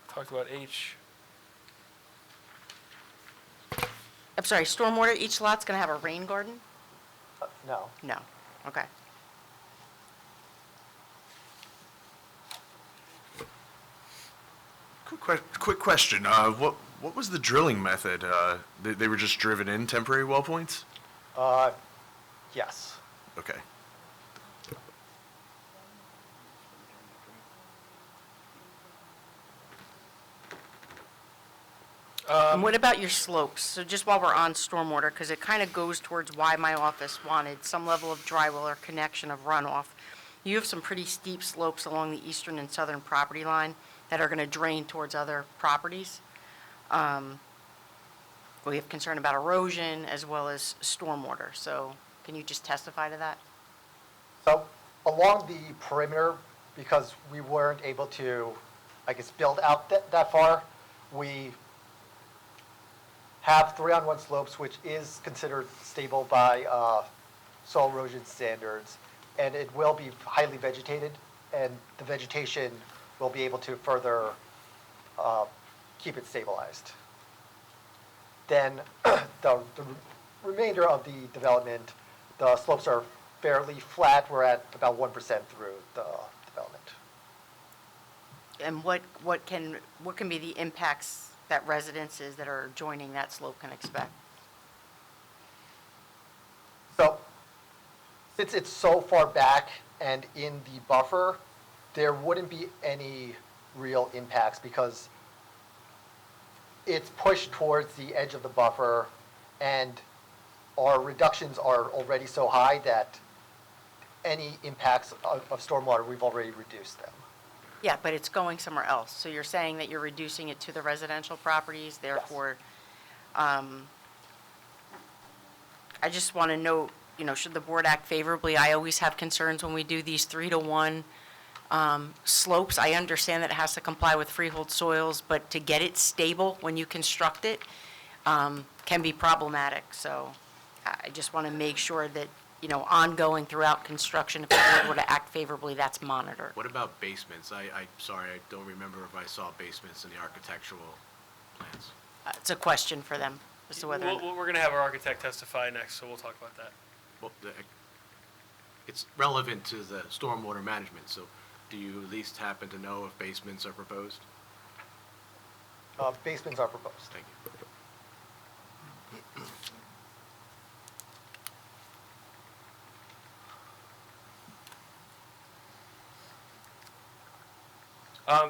Talked about H. I'm sorry, stormwater, each lot's going to have a rain garden? No. No, okay. Quick question. What was the drilling method? They were just driven in temporary well points? Yes. Okay. And what about your slopes? So just while we're on stormwater, because it kind of goes towards why my office wanted some level of drywall or connection of runoff. You have some pretty steep slopes along the eastern and southern property line that are going to drain towards other properties. We have concern about erosion as well as stormwater. So can you just testify to that? So along the perimeter, because we weren't able to, I guess, build out that far, we have 3-on-1 slopes, which is considered stable by soil erosion standards, and it will be highly vegetated, and the vegetation will be able to further keep it stabilized. Then the remainder of the development, the slopes are fairly flat. We're at about 1% through the development. And what can be the impacts that residences that are joining that slope can expect? So since it's so far back and in the buffer, there wouldn't be any real impacts because it's pushed towards the edge of the buffer, and our reductions are already so high that any impacts of stormwater, we've already reduced them. Yeah, but it's going somewhere else. So you're saying that you're reducing it to the residential properties, therefore, I just want to know, should the board act favorably? I always have concerns when we do these 3-to-1 slopes. I understand that it has to comply with freehold soils, but to get it stable when you construct it can be problematic. So I just want to make sure that, ongoing throughout construction, if the board were to act favorably, that's monitored. What about basements? Sorry, I don't remember if I saw basements in the architectural plans. It's a question for them as to whether. We're going to have our architect testify next, so we'll talk about that. Well, it's relevant to the stormwater management, so do you at least happen to know if basements are proposed? Basements are proposed. Thank you.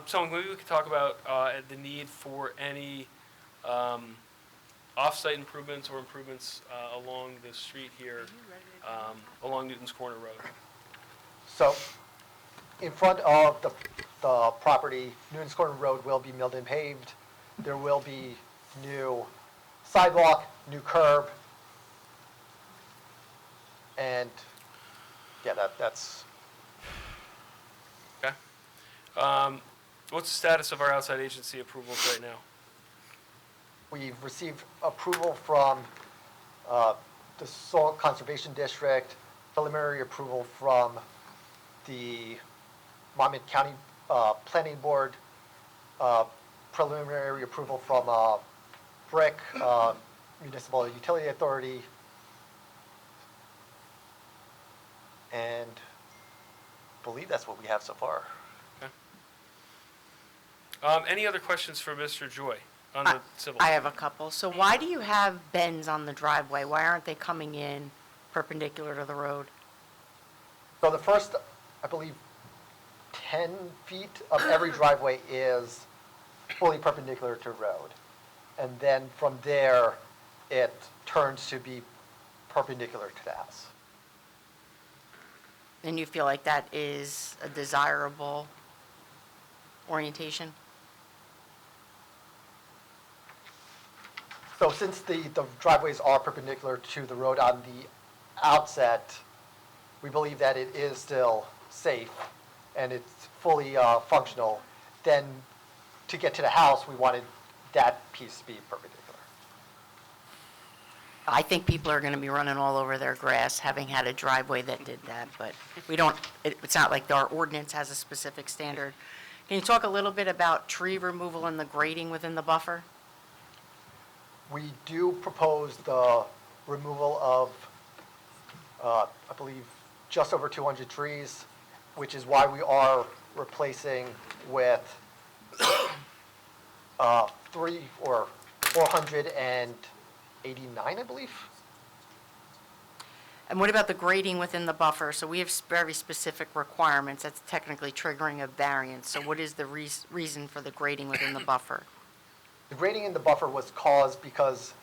So maybe we could talk about the need for any off-site improvements or improvements along the street here, along Newton's Corner Road. So in front of the property, Newton's Corner Road will be milled and paved. There will be new sidewalk, new curb, and yeah, that's. Okay. What's the status of our outside agency approvals right now? We've received approval from the Soil Conservation District, preliminary approval from the Monmouth County Planning Board, preliminary approval from BRIC, Municipal Utility Authority, and I believe that's what we have so far. Any other questions for Mr. Joy on the civil? I have a couple. So why do you have bends on the driveway? Why aren't they coming in perpendicular to the road? So the first, I believe, 10 feet of every driveway is fully perpendicular to road. And then from there, it turns to be perpendicular to the house. And you feel like that is a desirable orientation? So since the driveways are perpendicular to the road on the outset, we believe that it is still safe and it's fully functional. Then to get to the house, we wanted that piece to be perpendicular. I think people are going to be running all over their grass, having had a driveway that did that, but we don't, it's not like our ordinance has a specific standard. Can you talk a little bit about tree removal and the grading within the buffer? We do propose the removal of, I believe, just over 200 trees, which is why we are replacing with 489, I believe. And what about the grading within the buffer? So we have very specific requirements. That's technically triggering a variance. So what is the reason for the grading within the buffer? The grading in the buffer was caused because,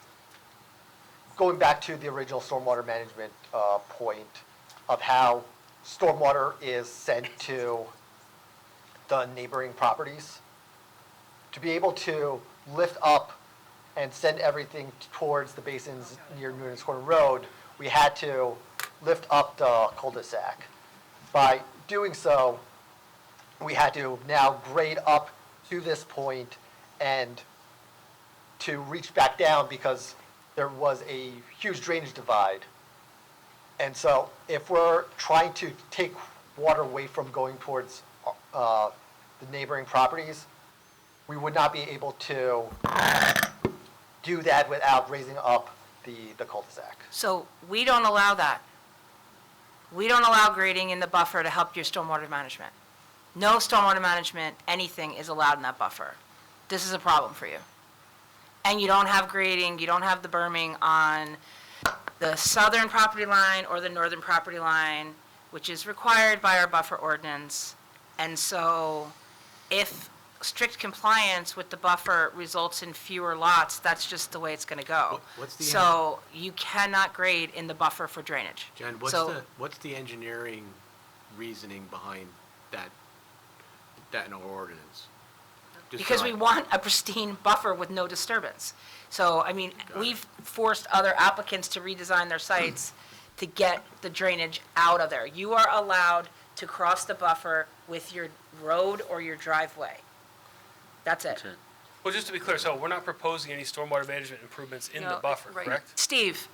going back to the original stormwater management point of how stormwater is sent to the neighboring properties, to be able to lift up and send everything towards the basins near Noonan's Corner Road, we had to lift up the cul-de-sac. By doing so, we had to now grade up to this point and to reach back down because there was a huge drainage divide. And so if we're trying to take water away from going towards the neighboring properties, we would not be able to do that without raising up the cul-de-sac. So we don't allow that. We don't allow grading in the buffer to help your stormwater management. No stormwater management, anything is allowed in that buffer. This is a problem for you. And you don't have grading, you don't have the berming on the southern property line or the northern property line, which is required by our buffer ordinance. And so if strict compliance with the buffer results in fewer lots, that's just the way it's going to go. What's the So you cannot grade in the buffer for drainage. Jen, So- what's the engineering reasoning behind that in our ordinance? Just Because so we I- want a pristine buffer with no disturbance. So, I mean, we've forced other applicants to redesign their sites to get the drainage out of there. You are allowed to cross the buffer with your road or your driveway. That's it. Well, just to be clear, so we're not proposing any stormwater management improvements in the No, buffer, right. correct? Steve,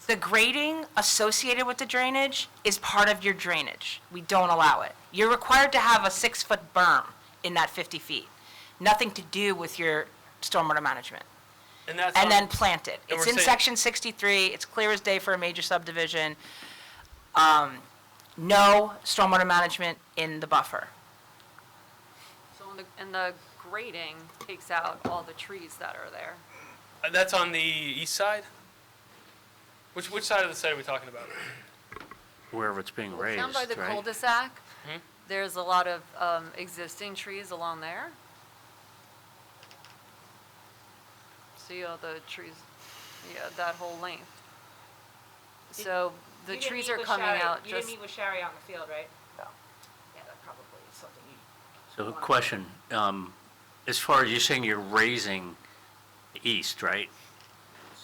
the grading associated with the drainage is part of your drainage. We don't allow it. You're required to have a 6-foot berm in that 50 feet. Nothing to do with your stormwater management. And that's And on- then plant it. and It's we're in saying- section 63, it's clear as day for a major subdivision. No stormwater management in the buffer. So, and the grading takes out all the trees that are there. That's on the east side? Which side of the site are we talking about? Wherever it's being Well, raised, down by the right? cul-de-sac, Hmm? there's a lot of existing trees along there. See all the trees, yeah, that whole length. So the trees are coming out just. with Shari out in the field, right? No. Yeah, that probably is something you. So a question, as far as you're saying you're raising east, right?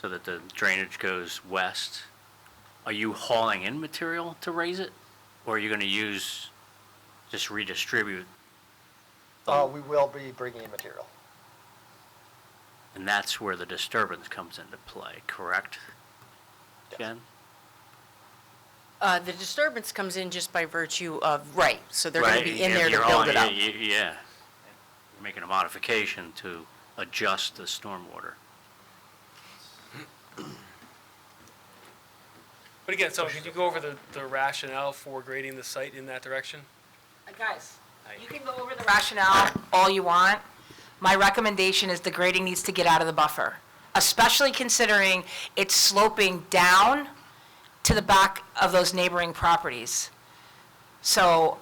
So that the drainage goes west, are you hauling in material to raise it? Or are you going to use, just redistribute? We will be bringing in material. And that's where the disturbance comes into play, correct? Yes. Jen? The disturbance comes in just by virtue of, right, so they're going to Right, be in there to you're build on- it up. Yeah. You're making a modification to adjust the stormwater. But again, so could you go over the rationale for grading the site in that direction? Guys, you can go over the rationale all you want. My recommendation is the grading needs to get out of the buffer, especially considering it's sloping down to the back of those neighboring properties. So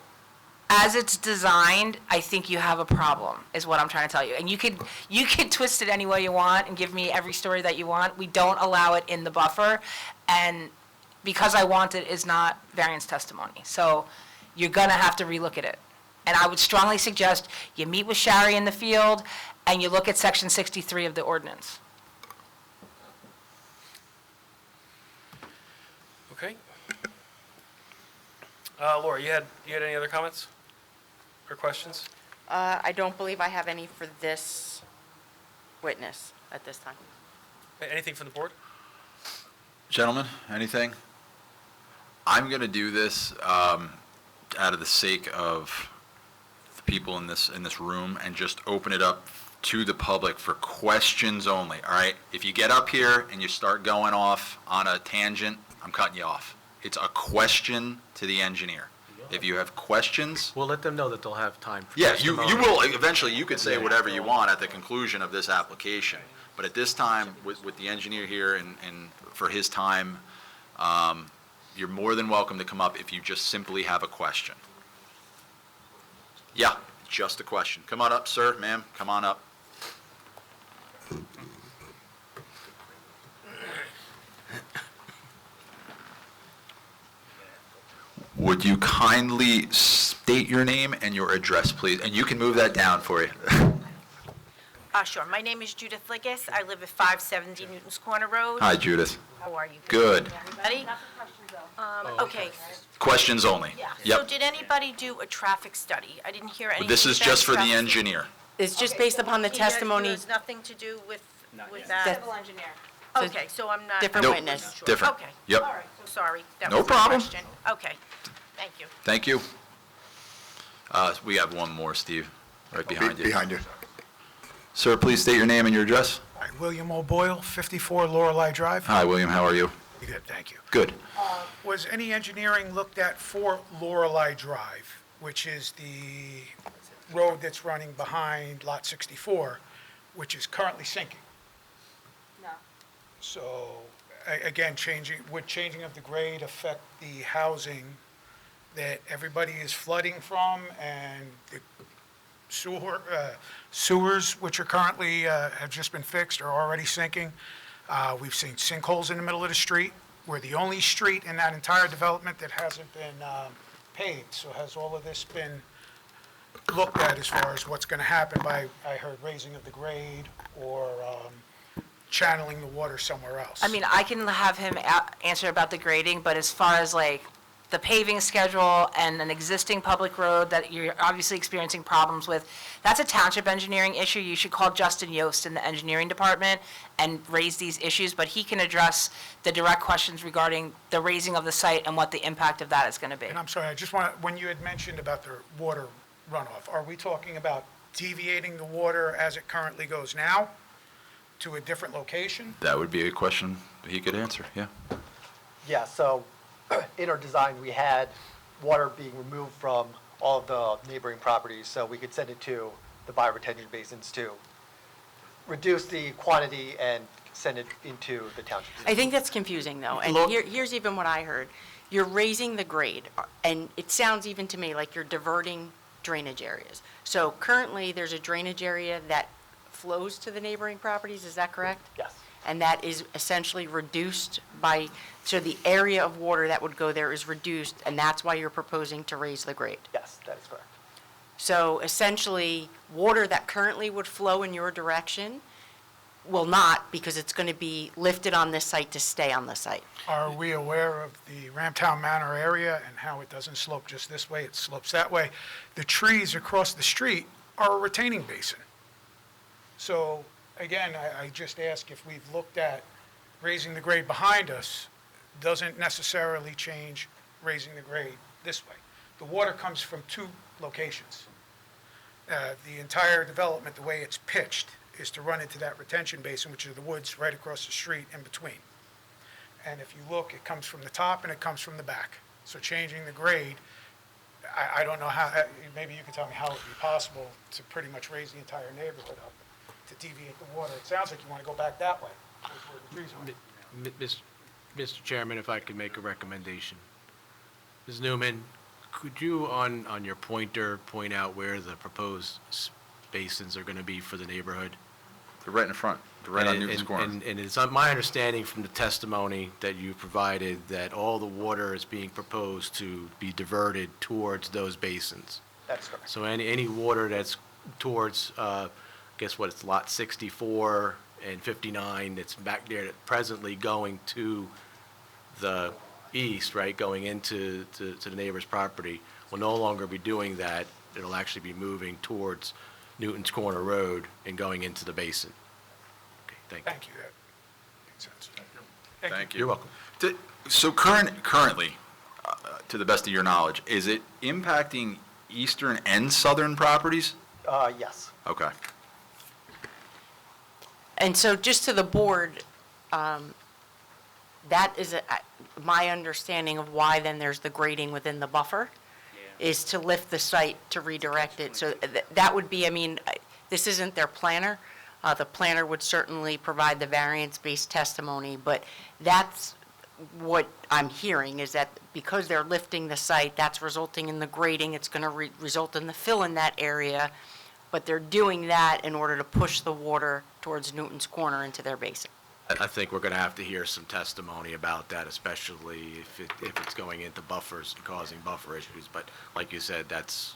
as it's designed, I think you have a problem, is what I'm trying to tell you. And you could twist it any way you want and give me every story that you want. We don't allow it in the buffer, and because I want it is not variance testimony. So you're gonna have to relook at it. And I would strongly suggest you meet with Shari in the field and you look at section 63 of the ordinance. Okay. Laura, you had any other comments or questions? I don't believe I have any for this witness at this time. Anything from the board? Gentlemen, anything? I'm going to do this out of the sake of the people in this room and just open it up to the public for questions only, all right? If you get up here and you start going off on a tangent, I'm cutting you off. It's a question to the engineer. If you have questions, We'll let them know that they'll have time for yeah, you testimony. will, eventually, you could say whatever you want at the conclusion of this application. But at this time, with the engineer here and for his time, you're more than welcome to come up if you just simply have a question. Yeah, just a question. Come on up, sir, ma'am, come on up. Would you kindly state your name and your address, please? And you can move that down for you. Sure. My name is Judith Liggis. I live at 570 Newton's Corner Road. Hi, Judith. How are you? Good. Everybody? Okay. Questions only. Yeah. Yep. So did anybody do a traffic study? I didn't hear any. This is feedback just for the traffic- engineer. It's just Okay, based so upon the he testimony. has nothing to do with that? That's- Civil engineer. Okay, so I'm not. Different Nope. witness. Sure. Different. Okay. Yep. All right, so sorry. That No was my problem. question. Okay, thank you. Thank you. We have one more, Steve, right behind you. Behind you. Sir, please state your name and your address. Hi, William O'Boyle, 54 Lorelei Drive. Hi, William, how are you? Good, thank you. Good. Was any engineering looked at for Lorelei Drive, which is the road that's running behind Lot 64, which is currently sinking? No. So, again, would changing of the grade affect the housing that everybody is flooding from and the sewers, which are currently, have just been fixed, are already sinking? We've seen sinkholes in the middle of the street. We're the only street in that entire development that hasn't been paved. So has all of this been looked at as far as what's going to happen by, I heard, raising of the grade or channeling the water somewhere else? I mean, I can have him answer about the grading, but as far as like the paving schedule and an existing public road that you're obviously experiencing problems with, that's a township engineering issue. You should call Justin Yost in the engineering department and raise these issues, but he can address the direct questions regarding the raising of the site and what the impact of that is going to be. And I'm sorry, I just want to, when you had mentioned about the water runoff, are we talking about deviating the water as it currently goes now to a different location? That would be a question he could answer, yeah. Yeah, so in our design, we had water being removed from all of the neighboring properties, so we could send it to the bioretention basins to reduce the quantity and send it into the township. I think that's confusing, though, and here's even what I heard. You're raising the grade, and it sounds even to me like you're diverting drainage areas. So currently, there's a drainage area that flows to the neighboring properties, is that correct? Yes. And that is essentially reduced by, so the area of water that would go there is reduced, and that's why you're proposing to raise the grade? Yes, that is correct. So essentially, water that currently would flow in your direction will not, because it's going to be lifted on this site to stay on the site. Are we aware of the Ramtown Manor area and how it doesn't slope just this way, it slopes that way? The trees across the street are a retaining basin. So, again, I just ask if we've looked at raising the grade behind us doesn't necessarily change raising the grade this way. The water comes from two locations. The entire development, the way it's pitched, is to run into that retention basin, which are the woods right across the street in between. And if you look, it comes from the top and it comes from the back. So changing the grade, I don't know how, maybe you can tell me how it would be possible to pretty much raise the entire neighborhood up to deviate the water. It sounds like you want to go back that way, where the trees are. Mr. Chairman, if I could make a recommendation. Ms. Newman, could you, on your pointer, point out where the proposed basins are going to be for the neighborhood? They're right in front, they're right on Newton's Corner. And it's my understanding from the testimony that you provided that all the water is being proposed to be diverted towards those basins. That's correct. So any water that's towards, guess what, it's lot 64 and 59 that's back there that presently going to the east, right, going into the neighbor's property, will no longer be doing that. It'll actually be moving towards Newton's Corner Road and going into the basin. Okay, thank you. Thank you, that makes sense. Thank you. You're welcome. So currently, to the best of your knowledge, is it impacting eastern and southern properties? Yes. Okay. And so just to the board, that is my understanding of why then there's the grading within the buffer, is to lift the site to redirect it. So that would be, I mean, this isn't their planner. The planner would certainly provide the variance-based testimony, but that's what I'm hearing, is that because they're lifting the site, that's resulting in the grading. It's going to result in the fill in that area, but they're doing that in order to push the water towards Newton's Corner into their basin. I think we're gonna have to hear some testimony about that, especially if it's going into buffers and causing buffer issues. But like you said, that's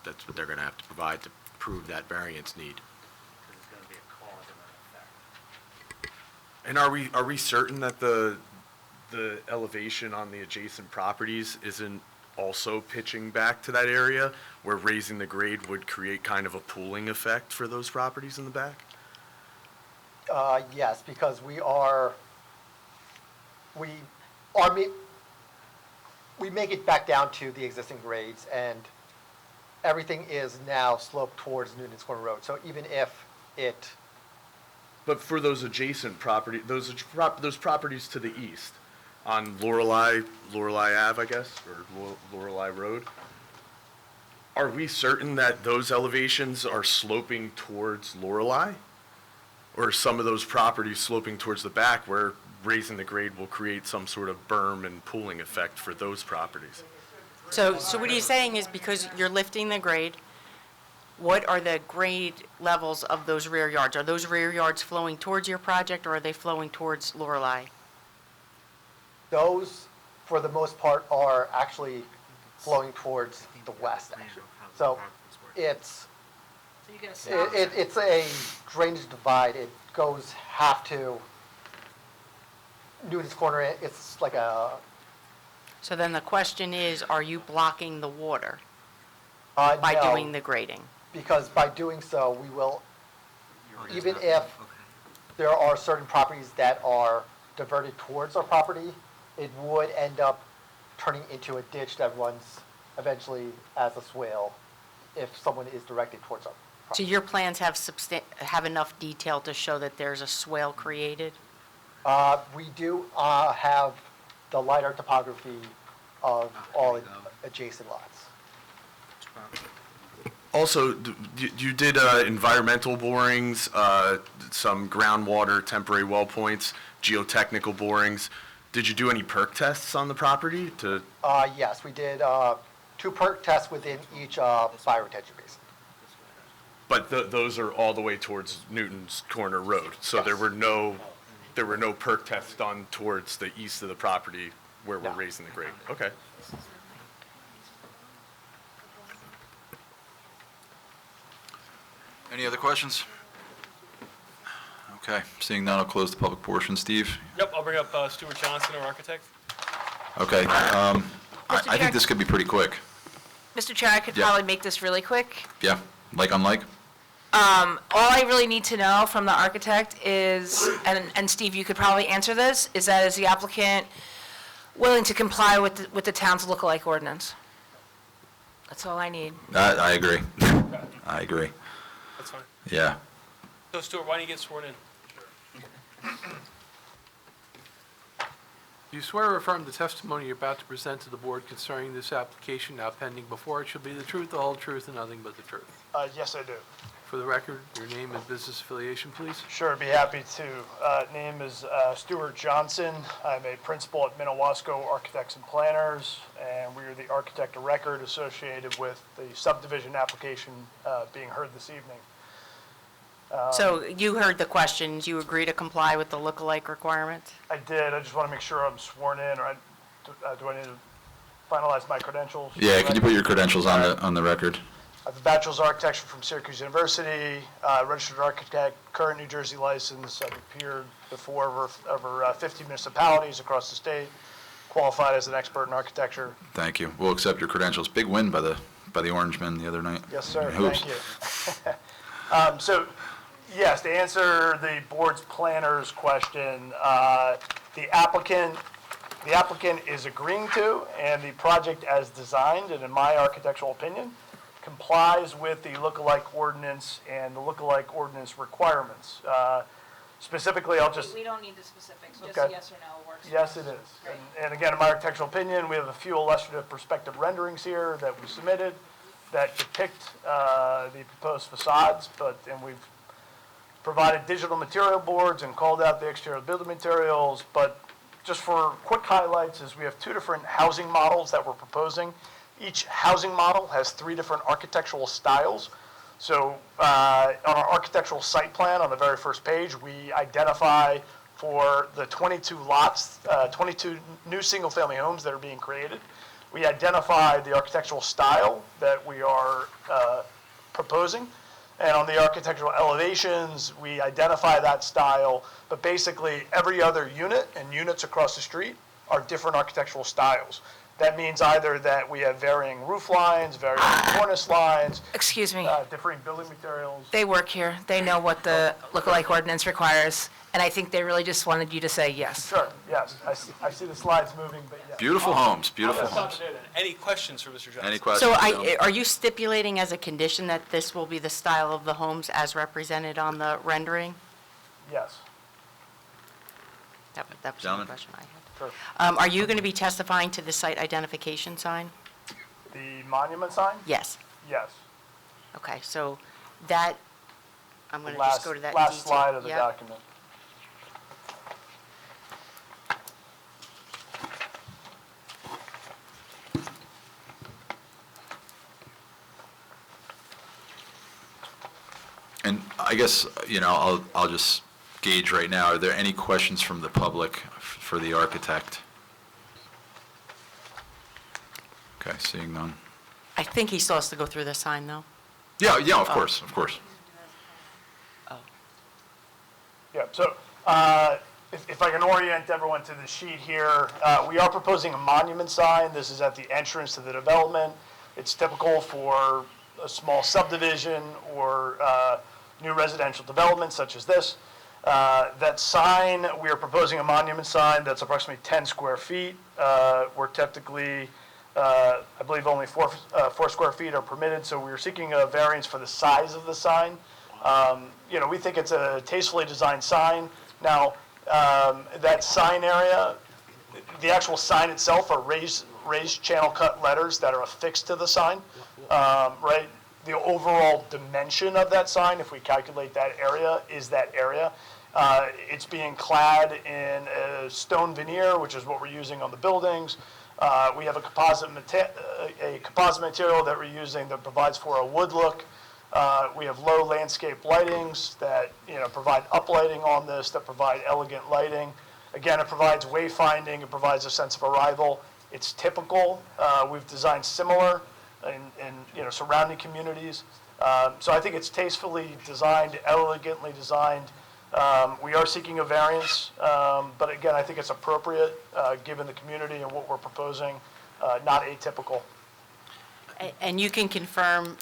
what they're gonna have to provide to prove that variance need. Because it's going to be a cause and an effect. And are we certain that the elevation on the adjacent properties isn't also pitching back to that area where raising the grade would create kind of a pooling effect for those properties in the back? Yes, because we make it back down to the existing grades, and everything is now sloped towards Newton's Corner Road. So even if it, But for those adjacent property, those properties to the east on Lorelei Ave, I guess, or Lorelei Road, are we certain that those elevations are sloping towards Lorelei? Or are some of those properties sloping towards the back where raising the grade will create some sort of berm and pooling effect for those properties? So what he's saying is because you're lifting the grade, what are the grade levels of those rear yards? Are those rear yards flowing towards your project, or are they flowing towards Lorelei? those, for the most part, are actually flowing towards the west, actually. So it's, So you're going to stop. it's a drainage divide. It goes half to Newton's Corner. It's like a, So then the question is, are you blocking the water by no, doing the grading? because by doing so, we will, even if there are certain properties that are diverted towards our property, it would end up turning into a ditch that runs eventually as a swale if someone is directed towards our So property. your plans have enough detail to show that there's a swale created? We do have the LiDAR topography of all adjacent lots. Also, you did environmental borings, some groundwater temporary well points, geotechnical borings. Did you do any perk tests on the property to? Yes, we did 2 perk tests within each fire retention basin. But those are all the way towards Newton's Corner Road, so Yes. there were no perk tests done towards the east of the property where we're No. raising the grade. Okay. Any other questions? Okay, seeing none, I'll close the public portion. Steve? Yep, I'll bring up Stuart Johnson, our architect. Okay, I Chair- think this could be pretty quick. Mr. Chair, I could Yeah. probably make this really quick. Yeah, like unlike? All I really need to know from the architect is, and Steve, you could probably answer this, is that is the applicant willing to comply with the town's lookalike ordinance? That's all I need. I agree. I agree. That's fine. Yeah. So Stuart, why don't you get sworn in? Do you swear or affirm the testimony you're about to present to the board concerning this application now pending before it shall be the truth, the whole truth, and nothing but the truth? Yes, I do. For the record, your name and business affiliation, please. Sure, be happy to. Name is Stuart Johnson. I'm a principal at Minowasco Architects and Planners, and we are the architect of record associated with the subdivision application being heard this evening. So you heard the questions, you agree to comply with the lookalike requirements? I did, I just want to make sure I'm sworn in, or do I need to finalize my credentials? Yeah, could you put your credentials on the record? I have a bachelor's of architecture from Syracuse University, registered architect, current New Jersey license. I've appeared before over 50 municipalities across the state, qualified as an expert in architecture. Thank you. We'll accept your credentials. Big win by the Orangemen the other night. Yes, sir, Hoops. thank you. So, yes, to answer the board's planner's question, the applicant is agreeing to, and the project as designed, and in my architectural opinion, complies with the lookalike ordinance and the lookalike ordinance requirements. Specifically, I'll just... We don't need the specifics, just Okay. yes or no works. Yes, it is. And again, in my architectural opinion, we have a few illustrative perspective renderings here that we submitted that depict the proposed facades, and we've provided digital material boards and called out the exterior building materials. But just for quick highlights is we have 2 different housing models that we're proposing. Each housing model has 3 different architectural styles. So on our architectural site plan, on the very first page, we identify for the 22 lots, 22 new single-family homes that are being created, we identify the architectural style that we are proposing. And on the architectural elevations, we identify that style, but basically every other unit and units across the street are different architectural styles. That means either that we have varying roof lines, varying cornice lines, Excuse me, differing building materials. they work here, they know what the look-alike ordinance requires, and I think they really just wanted you to say yes. Sure, yes, I see the slides moving, but yes. Beautiful homes, beautiful Let's stop homes. it there then. Any questions for Mr. Johnson? Any questions? So gentlemen? are you stipulating as a condition that this will be the style of the homes as represented on the rendering? Yes. That was the Gentlemen? question I had. Sure. Are you going to be testifying to the site identification sign? The monument sign? Yes. Yes. Okay, so that, I'm going to Last- just go to that detail. Last slide of the Yep. document. And I guess, I'll just gauge right now, are there any questions from the public for the architect? Okay, seeing none. I think he still has to go through the sign, though. Yeah, of course, of course. Yeah, so if I can orient everyone to the sheet here, we are proposing a monument sign. This is at the entrance to the development. It's typical for a small subdivision or new residential development such as this. That sign, we are proposing a monument sign that's approximately 10 square feet. We're typically, I believe only 4 square feet are permitted, so we're seeking a variance for the size of the sign. We think it's a tastefully designed sign. Now, that sign area, the actual sign itself are raised channel cut letters that are affixed to the sign, right? The overall dimension of that sign, if we calculate that area, is that area. It's being clad in a stone veneer, which is what we're using on the buildings. We have a composite material that we're using that provides for a wood look. We have low landscape lightings that provide uplighting on this, that provide elegant lighting. Again, it provides wayfinding, it provides a sense of arrival. It's typical. We've designed similar in surrounding communities. So I think it's tastefully designed, elegantly designed. We are seeking a variance, but again, I think it's appropriate given the community and what we're proposing, not atypical. And you can confirm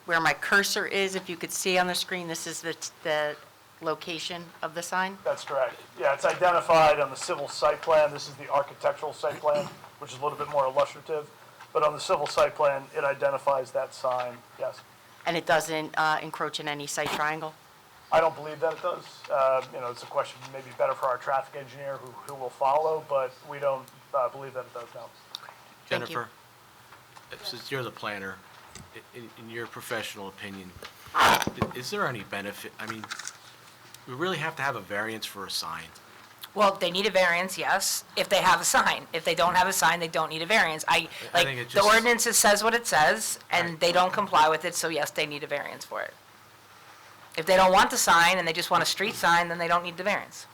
where my cursor is, if you could see on the screen, this is the location of the sign? That's correct. Yeah, it's identified on the civil site plan. This is the architectural site plan, which is a little bit more illustrative. But on the civil site plan, it identifies that sign, yes. And it doesn't encroach in any site triangle? I don't believe that it does. It's a question maybe better for our traffic engineer who will follow, but we don't believe that it does, no. Thank you. Jennifer, since you're the planner, in your professional opinion, is there any benefit? I mean, we really have to have a variance for a sign? Well, they need a variance, yes, if they have a sign. If they don't have a sign, they don't need a variance. think it The just- ordinance says what it says, and they don't comply with it, so yes, they need a variance for it. If they don't want the sign and they just want a street sign, then they don't need the variance.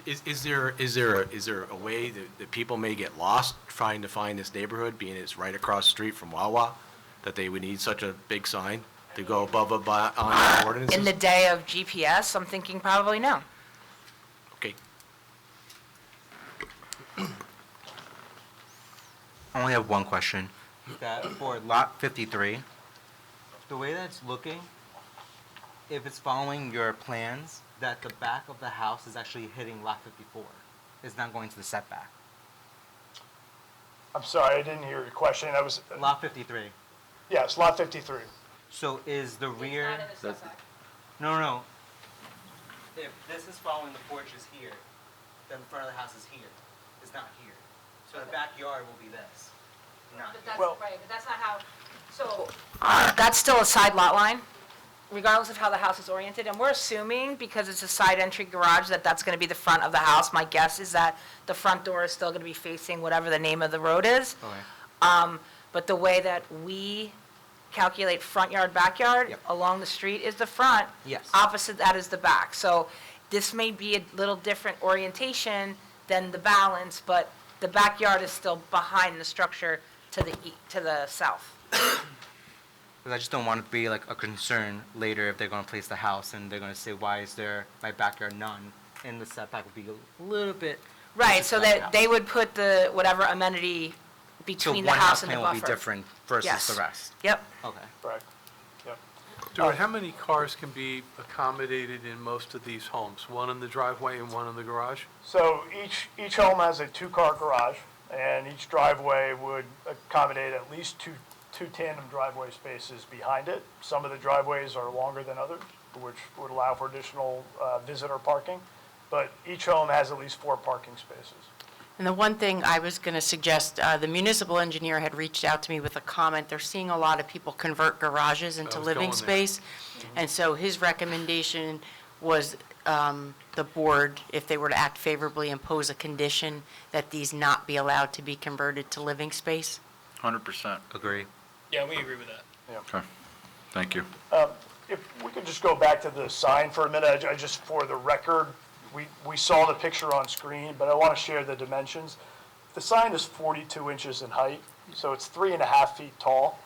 Is there a way that people may get lost trying to find this neighborhood, being it's right across the street from Wawa, that they would need such a big sign to go above on the ordinances? In the day of GPS, I'm thinking probably no. Okay. I only have one question. That for lot 53, the way that it's looking, if it's following your plans, that the back of the house is actually hitting lot 54. It's not going to the setback. I'm sorry, I didn't hear your question. I was, Lot 53. yes, lot 53. So is the rear... No. If this is following the porch is here, then the front of the house is here. It's not here. So the backyard will be this. Not here. Well- Right, but that's not how, so... That's still a side lot line? regardless of how the house is oriented, and we're assuming, because it's a side entry garage, that that's gonna be the front of the house. My guess is that the front door is still gonna be facing whatever the name of the road is. But the way that we calculate front yard, backyard, along the street is the front. Yes. Opposite that is the back. So this may be a little different orientation than the balance, but the backyard is still behind the structure to the south. Because I just don't want it to be like a concern later if they're going to place the house and they're going to say, why is there my backyard none? And the setback would be a little bit. Right, so that they would put the, whatever amenity between the house and the buffer. So one house plan will be different versus Yes. the rest? Yep. Okay. Correct. Yep. Stuart, how many cars can be accommodated in most of these homes? One in the driveway and one in the garage? So each home has a two-car garage, and each driveway would accommodate at least two tandem driveway spaces behind it. Some of the driveways are longer than others, which would allow for additional visitor parking, but each home has at least 4 parking spaces. And the one thing I was going to suggest, the municipal engineer had reached out to me with a comment. They're seeing a lot of people convert garages into was living going there. space. And so his recommendation was the board, if they were to act favorably, impose a condition that these not be allowed to be converted to living space. 100%. Agree. Yeah, we agree with that. Okay, thank you. If we could just go back to the sign for a minute, I just, for the record, we saw the picture on screen, but I want to share the dimensions. The sign is 42 inches in height, so it's 3.5 feet tall,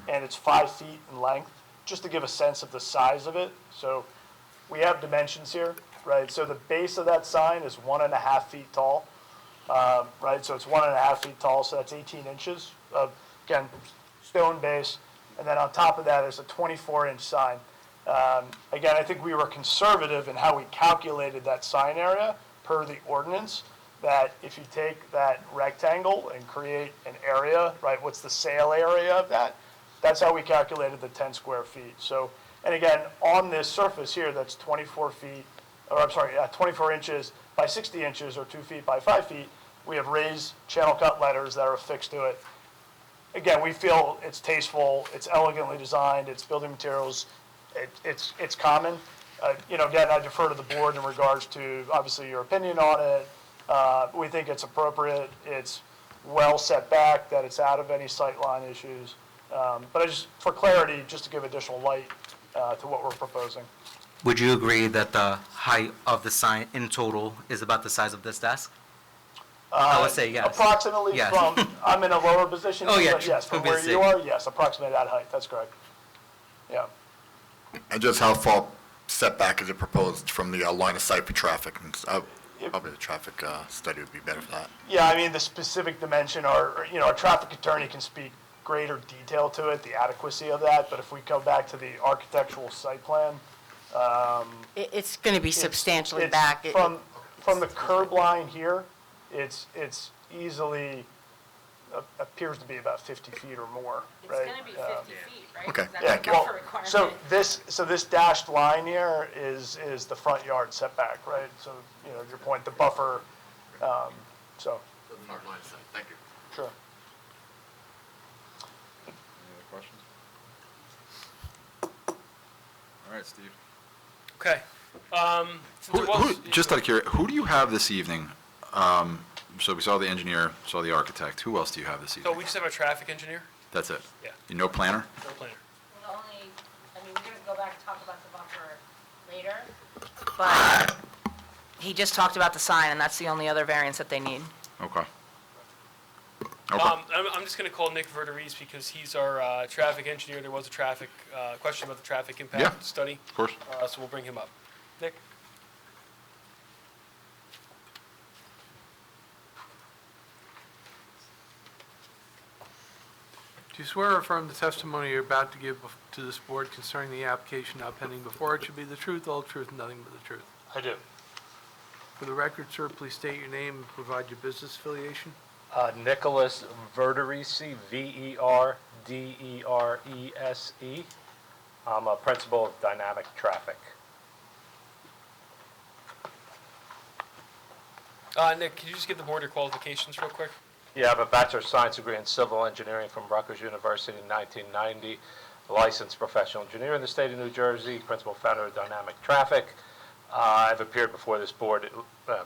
and it's 5 feet in length, just to give a sense of the size of it. So we have dimensions here, right? So the base of that sign is 1.5 feet tall, right? So it's 1.5 feet tall, so that's 18 inches of, again, stone base. And then on top of that is a 24-inch sign. Again, I think we were conservative in how we calculated that sign area per the ordinance, that if you take that rectangle and create an area, right, what's the sale area of that? That's how we calculated the 10 square feet. So, and again, on this surface here, that's 24 inches by 60 inches, or 2 feet by 5 feet, we have raised channel cut letters that are affixed to it. Again, we feel it's tasteful, it's elegantly designed, it's building materials, it's common. Again, I defer to the board in regards to, obviously, your opinion on it. We think it's appropriate, it's well set back, that it's out of any sightline issues. But I just, for clarity, just to give additional light to what we're proposing. Would you agree that the height of the sign in total is about the size of this desk? I would say yes. Approximately Yes. from, I'm in a lower position. Oh, yeah, but yes, from where obviously. you are, yes, approximately that height, that's correct. Yeah. And just how far setback is it proposed from the line of sight for traffic? And probably the traffic study would be better for that. Yeah, I mean, the specific dimension, our traffic attorney can speak greater detail to it, the adequacy of that, but if we go back to the architectural site plan. It's going to be substantially it's back. From the curb line here, it's easily, appears to be about 50 feet or more, right? It's gonna be 50 feet, right? Okay. That's Yeah, the well, buffer requirement. so this dashed line here is the front yard setback, right? So, your point, the buffer, so. Thank you. Sure. Any other questions? All right, Steve. Okay. Since it was- Just out of curiosity, who do you have this evening? So we saw the engineer, saw the architect. Who else do you have this So evening? we just have a traffic engineer? That's it? Yeah. No planner? No planner. Well, we're gonna go back and talk about the buffer later, but he just talked about the sign, and that's the only other variance that they need. Okay. I'm just going to call Nick Verderies because he's our traffic engineer. There was a traffic question about the traffic impact Yeah, study. of course. So we'll bring him up. Nick? Do you swear or affirm the testimony you're about to give to this board concerning the application now pending before it should be the truth, the whole truth, and nothing but the truth? I do. For the record, sir, please state your name and provide your business affiliation. Nicholas Verderisi, Verderese. I'm a principal of Dynamic Traffic. Nick, can you just give the board your qualifications real quick? Yeah, I have a Bachelor of Science degree in Civil Engineering from Rutgers University in 1990. a licensed professional engineer in the state of New Jersey, principal founder of Dynamic Traffic. I've appeared before this board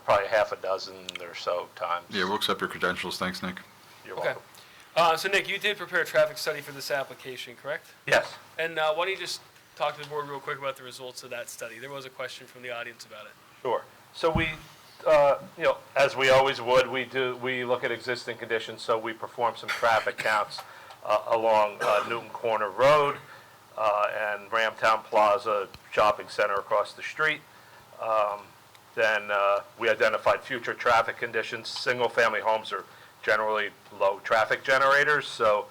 probably half a dozen or so times. Yeah, we'll accept your credentials. Thanks, Nick. You're Okay. welcome. So Nick, you did prepare a traffic study for this application, correct? Yes. And why don't you just talk to the board real quick about the results of that study? There was a question from the audience about it. Sure. So we, as we always would, we look at existing conditions, so we perform some traffic counts along Newton Corner Road and Ramtown Plaza Shopping Center across the street. Then we identified future traffic conditions. Single-family homes are generally low traffic generators, so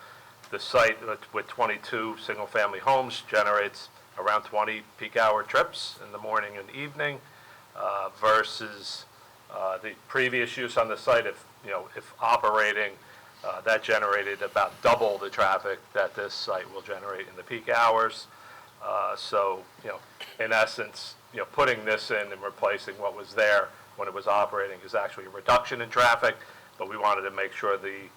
the site with 22 single-family homes generates around 20 peak hour trips in the morning and evening versus the previous use on the site. If operating, that generated about double the traffic that this site will generate in the peak hours. So, in essence, putting this in and replacing what was there when it was operating is actually a reduction in traffic, but we wanted to make sure the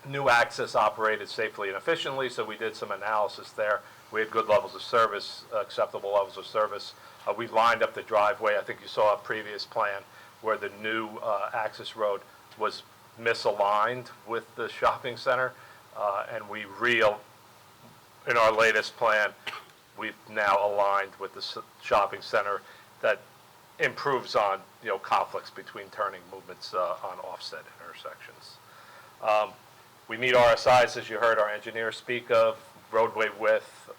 new access operated safely and efficiently, so we did some analysis there. We had good levels of service, acceptable levels of service. We lined up the driveway. I think you saw a previous plan where the new access road was misaligned with the shopping center, and in our latest plan, we've now aligned with the shopping center. That improves on conflicts between turning movements on offset intersections. We meet RSIs, as you heard our engineer speak of, roadway width,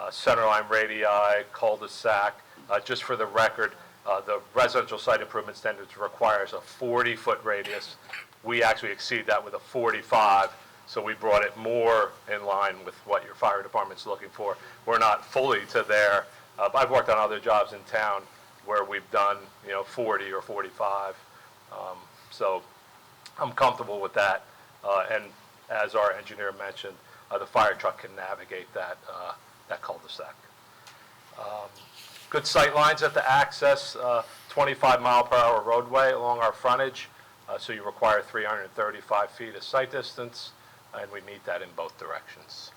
centerline radii, cul-de-sac. Just for the record, the residential site improvement standards requires a 40-foot radius. We actually exceed that with a 45, so we brought it more in line with what your fire department's looking for. We're not fully to there. I've worked on other jobs in town where we've done 40 or 45, so I'm comfortable with that. And as our engineer mentioned, the fire truck can navigate that cul-de-sac. Good sight lines at the access, 25-mile-per-hour roadway along our frontage, so you require 335 feet of sight distance, and we meet that in both directions.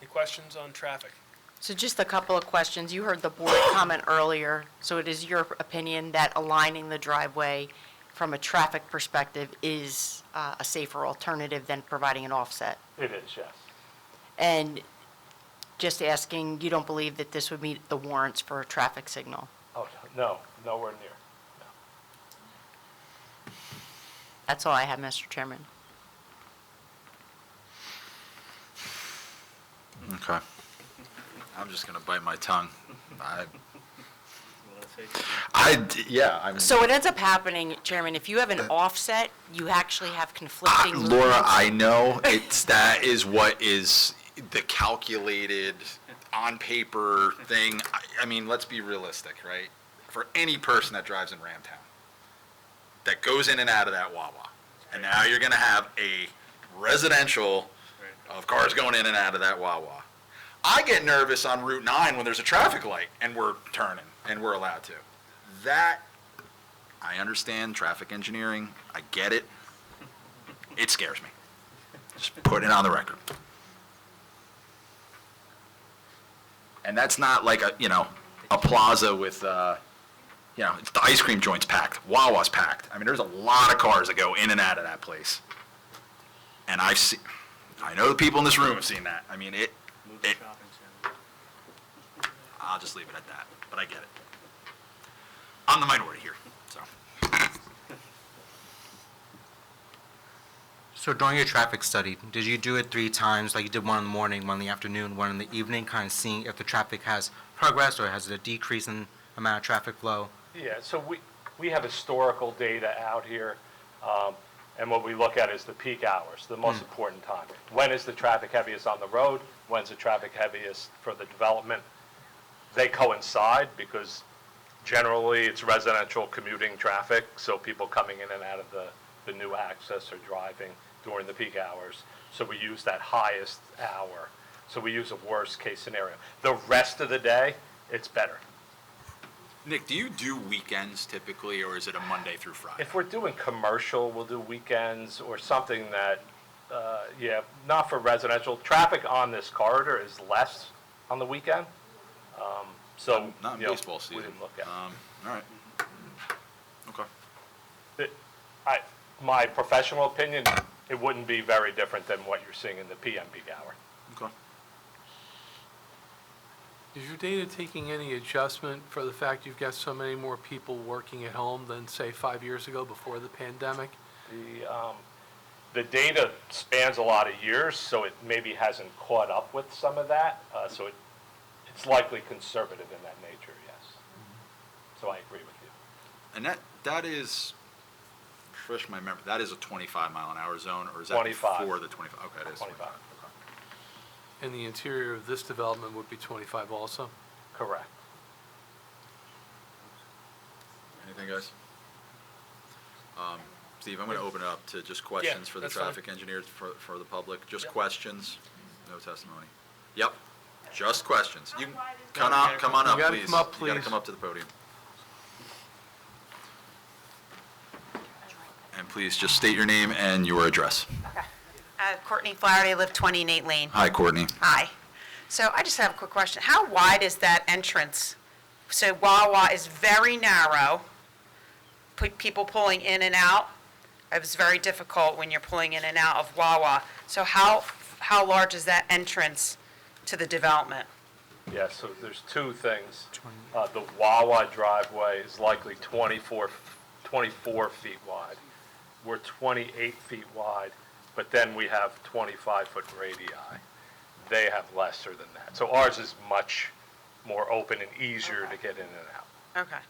Any questions on traffic? So just a couple of questions. You heard the board comment earlier, so it is your opinion that aligning the driveway from a traffic perspective is a safer alternative than providing an offset? It is, yes. And just asking, you don't believe that this would meet the warrants for a traffic signal? Oh, no, nowhere near. That's all I have, Mr. Chairman. Okay. I'm just gonna bite my tongue. So what ends up happening, Chairman, if you have an offset, you actually have conflicting movements? Laura, I know that is what is the calculated on paper thing. I mean, let's be realistic, right? For any person that drives in Ramtown, that goes in and out of that Wawa, and now you're gonna have a residential of cars going in and out of that Wawa. I get nervous on Route 9 when there's a traffic light and we're turning and we're allowed to. That, I understand traffic engineering, I get it. It scares me. Just putting it on the record. And that's not like a plaza with, it's the ice cream joint's packed, Wawa's packed. I mean, there's a lot of cars that go in and out of that place. And I know the people in this room have seen that. I mean, I'll just leave it at that, but I get it. I'm the minority here, so. So during your traffic study, did you do it 3 times, like you did one in the morning, one in the afternoon, one in the evening, kind of seeing if the traffic has progressed or has it a decrease in amount of traffic flow? Yeah, so we have historical data out here, and what we look at is the peak hours, the most important time. When is the traffic heaviest on the road? When's the traffic heaviest for the development? They coincide because generally it's residential commuting traffic, so people coming in and out of the new access are driving during the peak hours. So we use that highest hour. So we use a worst case scenario. The rest of the day, it's better. Nick, do you do weekends typically, or is it a Monday through Friday? If we're doing commercial, we'll do weekends or something that Yeah, not for residential. Traffic on this corridor is less on the weekend. So, Not in you know, baseball we season. didn't look at it. All right. Okay. My professional opinion, it wouldn't be very different than what you're seeing in the PM peak hour. Okay. Is your data taking any adjustment for the fact you've got so many more people working at home than, say, 5 years ago before the pandemic? The data spans a lot of years, so it maybe hasn't caught up with some of that. So it's likely conservative in that nature, yes. So I agree with you. And that is, refresh my memory, that is a 25-mile-an-hour zone, or is that 25. before the 25? Okay, it is 25. And the interior of this development would be 25 also? Correct. Anything, guys? Steve, I'm going to open it up to just questions for the that's fine. traffic engineers, for the public. Just questions, no testimony. Yep, just questions. You can come on up, You gotta please. come up, You got to please. come up to the podium. And please just state your name and your address. Courtney Flaherty, I live 20 Nate Lane. Hi, Courtney. Hi. So I just have a quick question. How wide is that entrance? So Wawa is very narrow, people pulling in and out. It was very difficult when you're pulling in and out of Wawa. So how large is that entrance to the development? Yeah, so there's two things. The Wawa driveway is likely 24 feet wide. We're 28 feet wide, but then we have 25-foot radii. They have lesser than that. So ours is much more open and easier to get in and out. Okay.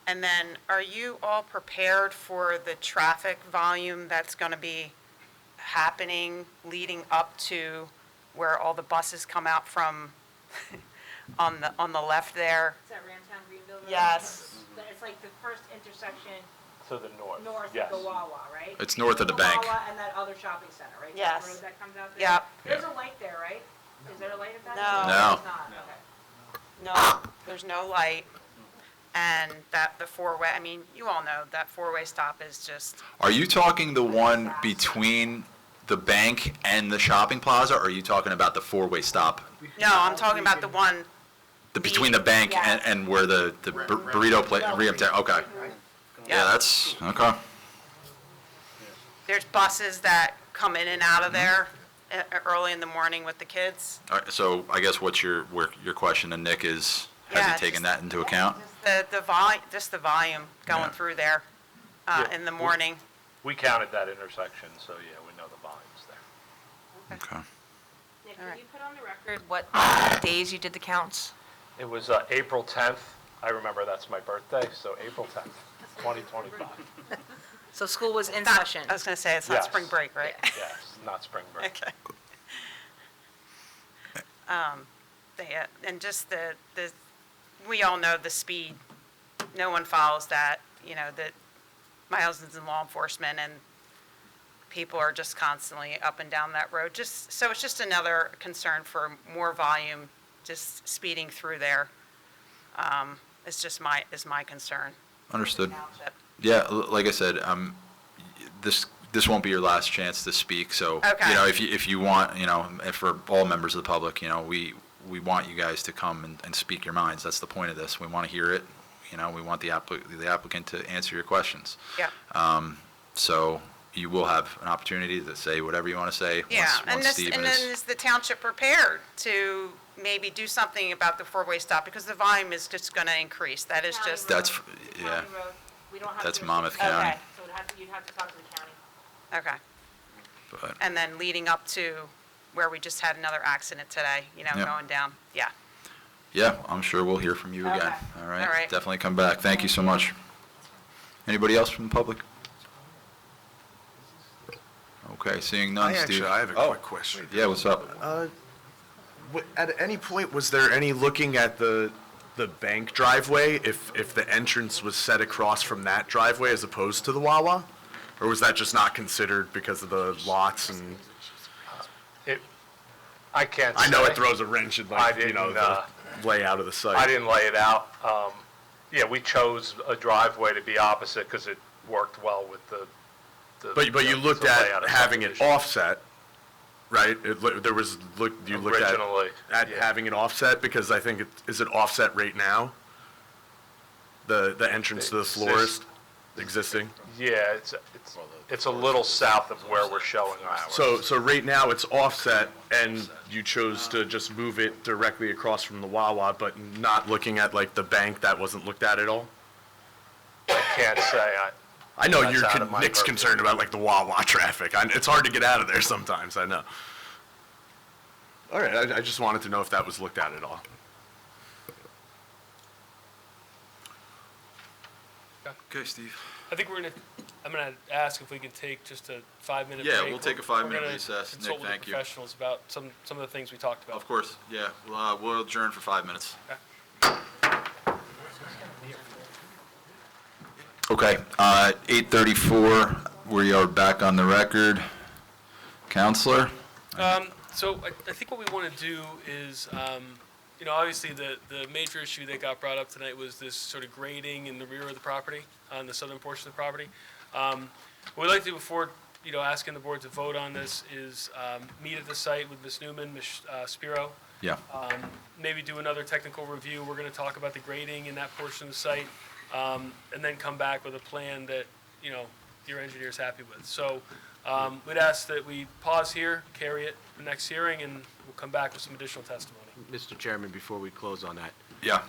And then, are you all prepared for the traffic volume that's going to be happening leading up to where all the buses come out from on the left there? Is that Ramtown Greenville Road? Yes. It's like the first intersection To the north. north Yes. of the Wawa, right? It's north of the bank. Wawa and that other shopping center, right? Yes. That road that comes out there? Yep. There's a light there, right? Is there a light at that? No. No. There's not, okay. No, there's no light. And the four-way, I mean, you all know that four-way stop is just, Are you talking the one between the bank and the shopping plaza, or are you talking about the four-way stop? no, I'm talking about the one, Between the bank and where the burrito place, okay. Yeah, that's, okay. there's buses that come in and out of there early in the morning with the kids. All right, so I guess what's your question to Nick is, has Yeah, he taken that into account? The volume, just the volume going Yeah. through there in the morning. We counted that intersection, so yeah, we know the volume's there. Okay. Nick, All can right. you put on the record what days you did the counts? It was April 10th. I remember that's my birthday, so April 10th, 2025. So school was in Not- session. I was going to say, it's not Yes. spring break, right? Yes, not spring break. Okay. And just we all know the speed. No one follows that, that my husband's in law enforcement and people are just constantly up and down that road. So it's just another concern for more volume, just speeding through there. It's just is my concern. Understood. Yeah, like I said, this won't be your last chance to speak, so, Okay. if you want, and for all members of the public, we want you guys to come and speak your minds. That's the point of this. We want to hear it. We want the applicant to answer your questions. Yeah. So you will have an opportunity to say whatever you want to say Yeah, once Stephen then is. is the township prepared to maybe do something about the four-way stop? Because the volume is just going to increase. That is just. That's, yeah, County road, we don't have. that's jurisdiction. Monmouth County. Okay. So you'd have to talk to the county. Okay. But, And then leading up to where we just had another accident today, Yeah. going down. Yeah. yeah, I'm sure we'll hear from you again. Okay. All right? All right. Definitely come back. Thank you so much. Anybody else from the public? Okay, seeing none, Steve. I have a quick question. Yeah, what's up? At any point, was there any looking at the bank driveway, if the entrance was set across from that driveway as opposed to the Wawa? Or was that just not considered because of the lots and? I can't I know say. it throws a wrench in I the didn't, layout of the site. I didn't lay it out. Yeah, we chose a driveway to be opposite because it worked well with the But you looked the layout at of having it subdivision. offset, right? There was, you looked Originally, at yeah. having it offset, because I think is it offset right now? The entrance to the florist, existing? Yeah, it's a little south of where we're showing ours. So right now, it's offset, and you chose to just move it directly across from the Wawa, but not looking at like the bank, that wasn't looked at at all? I can't say. I know That's out of my Nick's purview. concerned about like the Wawa traffic. It's hard to get out of there sometimes, I know. All right, I just wanted to know if that was looked at all. Okay, Steve. I think I'm gonna ask if we can take just a 5-minute break. Yeah, we'll take a 5-minute We're gonna recess. consult Nick, with the thank you. professionals about some of the things we talked about. Of course, yeah. We'll adjourn for 5 minutes. Okay, 8:34, we are back on the record. Counselor? So I think what we want to do is, obviously the major issue that got brought up tonight was this sort of grading in the rear of the property, on the southern portion of the property. What we'd like to do before, asking the board to vote on this is meet at the site with Ms. Newman, Ms. Spiro. Yeah. Maybe do another technical review. We're going to talk about the grading in that portion of the site, and then come back with a plan that, your engineer's happy with. So we'd ask that we pause here, carry it to the next hearing, and we'll come back with some additional testimony. Mr. Chairman, before we close on that, Yeah.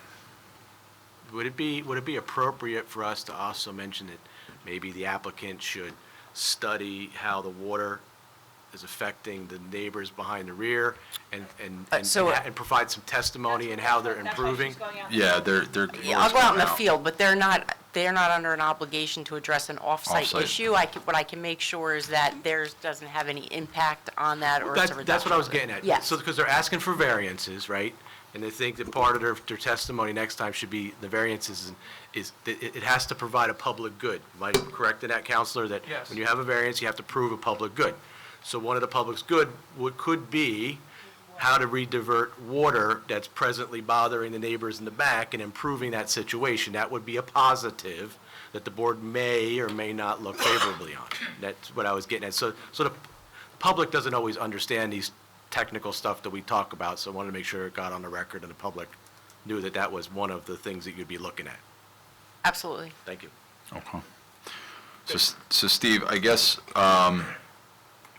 would it be appropriate for us to also mention that maybe the applicant should study how the water is affecting the neighbors behind the rear and provide some testimony and how they're improving? Yeah, they're. Yeah, I'll go out in the field, but they're not under an obligation to address an off-site Off-site. issue. What I can make sure is that theirs doesn't have any impact on that, or it's a reduction. That's what I was getting at. Yes. So, because they're asking for variances, right? And they think that part of their testimony next time should be the variances is that it has to provide a public good. Am I correct in that, Counselor? That Yes. when you have a variance, you have to prove a public good. So one of the public's good could be how to redivert water that's presently bothering the neighbors in the back and improving that situation. That would be a positive that the board may or may not look favorably on. That's what I was getting at. So the public doesn't always understand these technical stuff that we talk about, so I wanted to make sure it got on the record and the public knew that that was one of the things that you'd be looking at. Absolutely. Thank you. Okay. So Steve, I guess,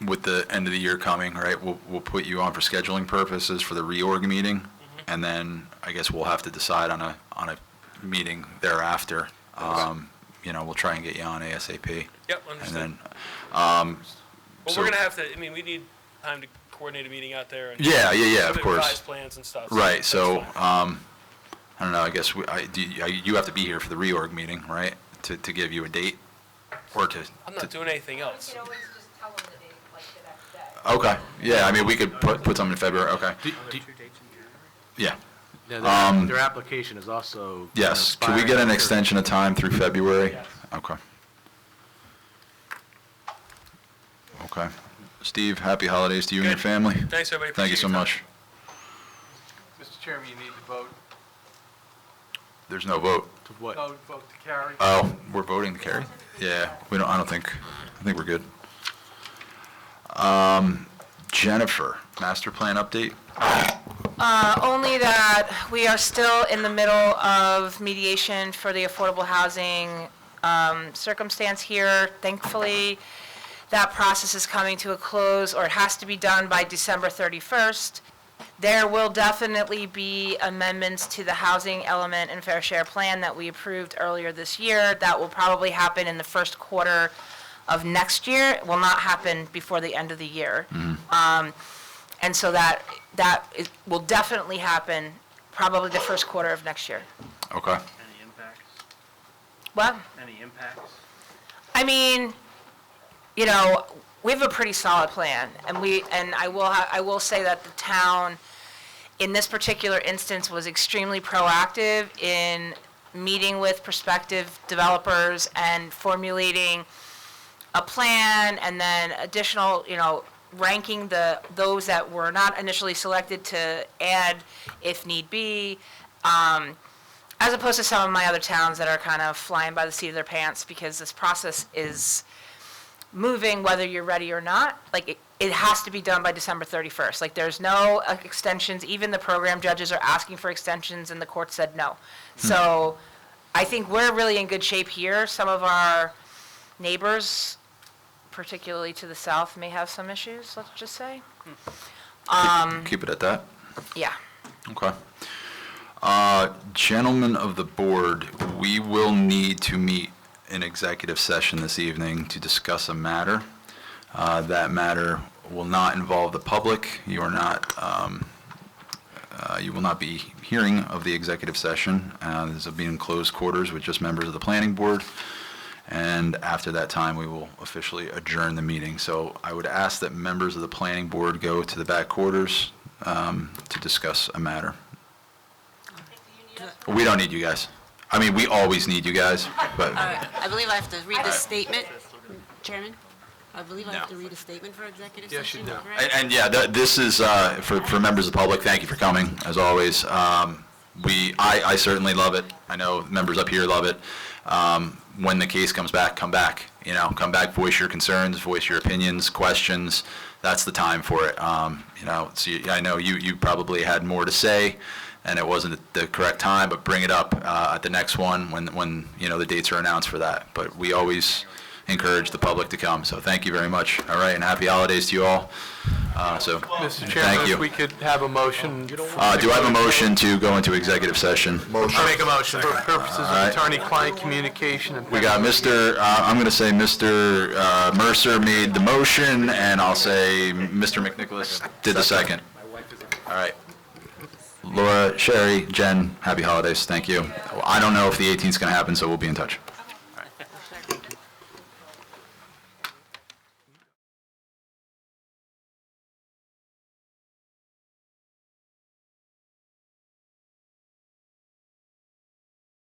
with the end of the year coming, right, we'll put you on for scheduling purposes for the reorg meeting, and then I guess we'll have to decide on a meeting thereafter. We'll try and get you on ASAP. Yep, understood. And then, Well, so- we're going to have to, we need time to coordinate a meeting out there. And Yeah, of submit course. revised plans and stuff. Right, that's so, fine. I don't know, I guess, you have to be here for the reorg meeting, right? To give you a date, or to? I'm not doing anything else. Okay, yeah, we could put something in February, okay. Yeah. Now, their application is also. Yes, could we get an extension of time through February? Yes. Okay. Okay. Steve, happy holidays to you and your family. Thanks, everybody. Thank you so Appreciate your much. Mr. Chairman, you need to vote. There's no vote. To what? Vote to carry. Oh, we're voting to carry? Yeah, I think we're good. Jennifer, master plan update? Only that we are still in the middle of mediation for the affordable housing circumstance here. Thankfully, that process is coming to a close, or it has to be done by December 31st. There will definitely be amendments to the housing element and fair share plan that we approved earlier this year. That will probably happen in the first quarter of next year. It will not happen before the end of the year. And so that will definitely happen probably the first quarter of next year. Okay. Any impacts? What? Any impacts? We have a pretty solid plan, and I will say that the town, in this particular instance, was extremely proactive in meeting with prospective developers and formulating a plan, and then additional, ranking those that were not initially selected to add if need be, as opposed to some of my other towns that are kind of flying by the seat of their pants, because this process is moving whether you're ready or not. Like, it has to be done by December 31st. Like, there's no extensions. Even the program judges are asking for extensions, and the court said no. So I think we're really in good shape here. Some of our neighbors, particularly to the south, may have some issues, let's just say. Keep it at that? Yeah. Okay. Gentlemen of the board, we will need to meet in executive session this evening to discuss a matter. That matter will not involve the public. You are not, you will not be hearing of the executive session. This will be in closed quarters with just members of the planning board. And after that time, we will officially adjourn the meeting. So I would ask that members of the planning board go to the back quarters to discuss a matter. We don't need you guys. I mean, we always need you guys, but All right, I believe I have to read the statement, Chairman. I believe I have to read a statement for executive Yes, you session, do. correct? And yeah, this is for members of the public. Thank you for coming, as always. I certainly love it. I know members up here love it. When the case comes back, come back. You know, come back, voice your concerns, voice your opinions, questions. That's the time for it. You know, so I know you probably had more to say, and it wasn't the correct time, but bring it up at the next one when you know the dates are announced for that. But we always encourage the public to come. So thank you very much. All right, and happy holidays to you all. Mr. Thank Chairman, you. if we could have a motion. Do I have a motion to go into executive session? I make a motion. For purposes All of right. attorney-client communication and. We got Mr., I'm going to say Mr. Mercer made the motion, and I'll say Mr. McNicholas did the second. All right. Laura, Sherry, Jen, happy holidays. Thank you. I don't know if the 18th is going to happen, so we'll be in touch.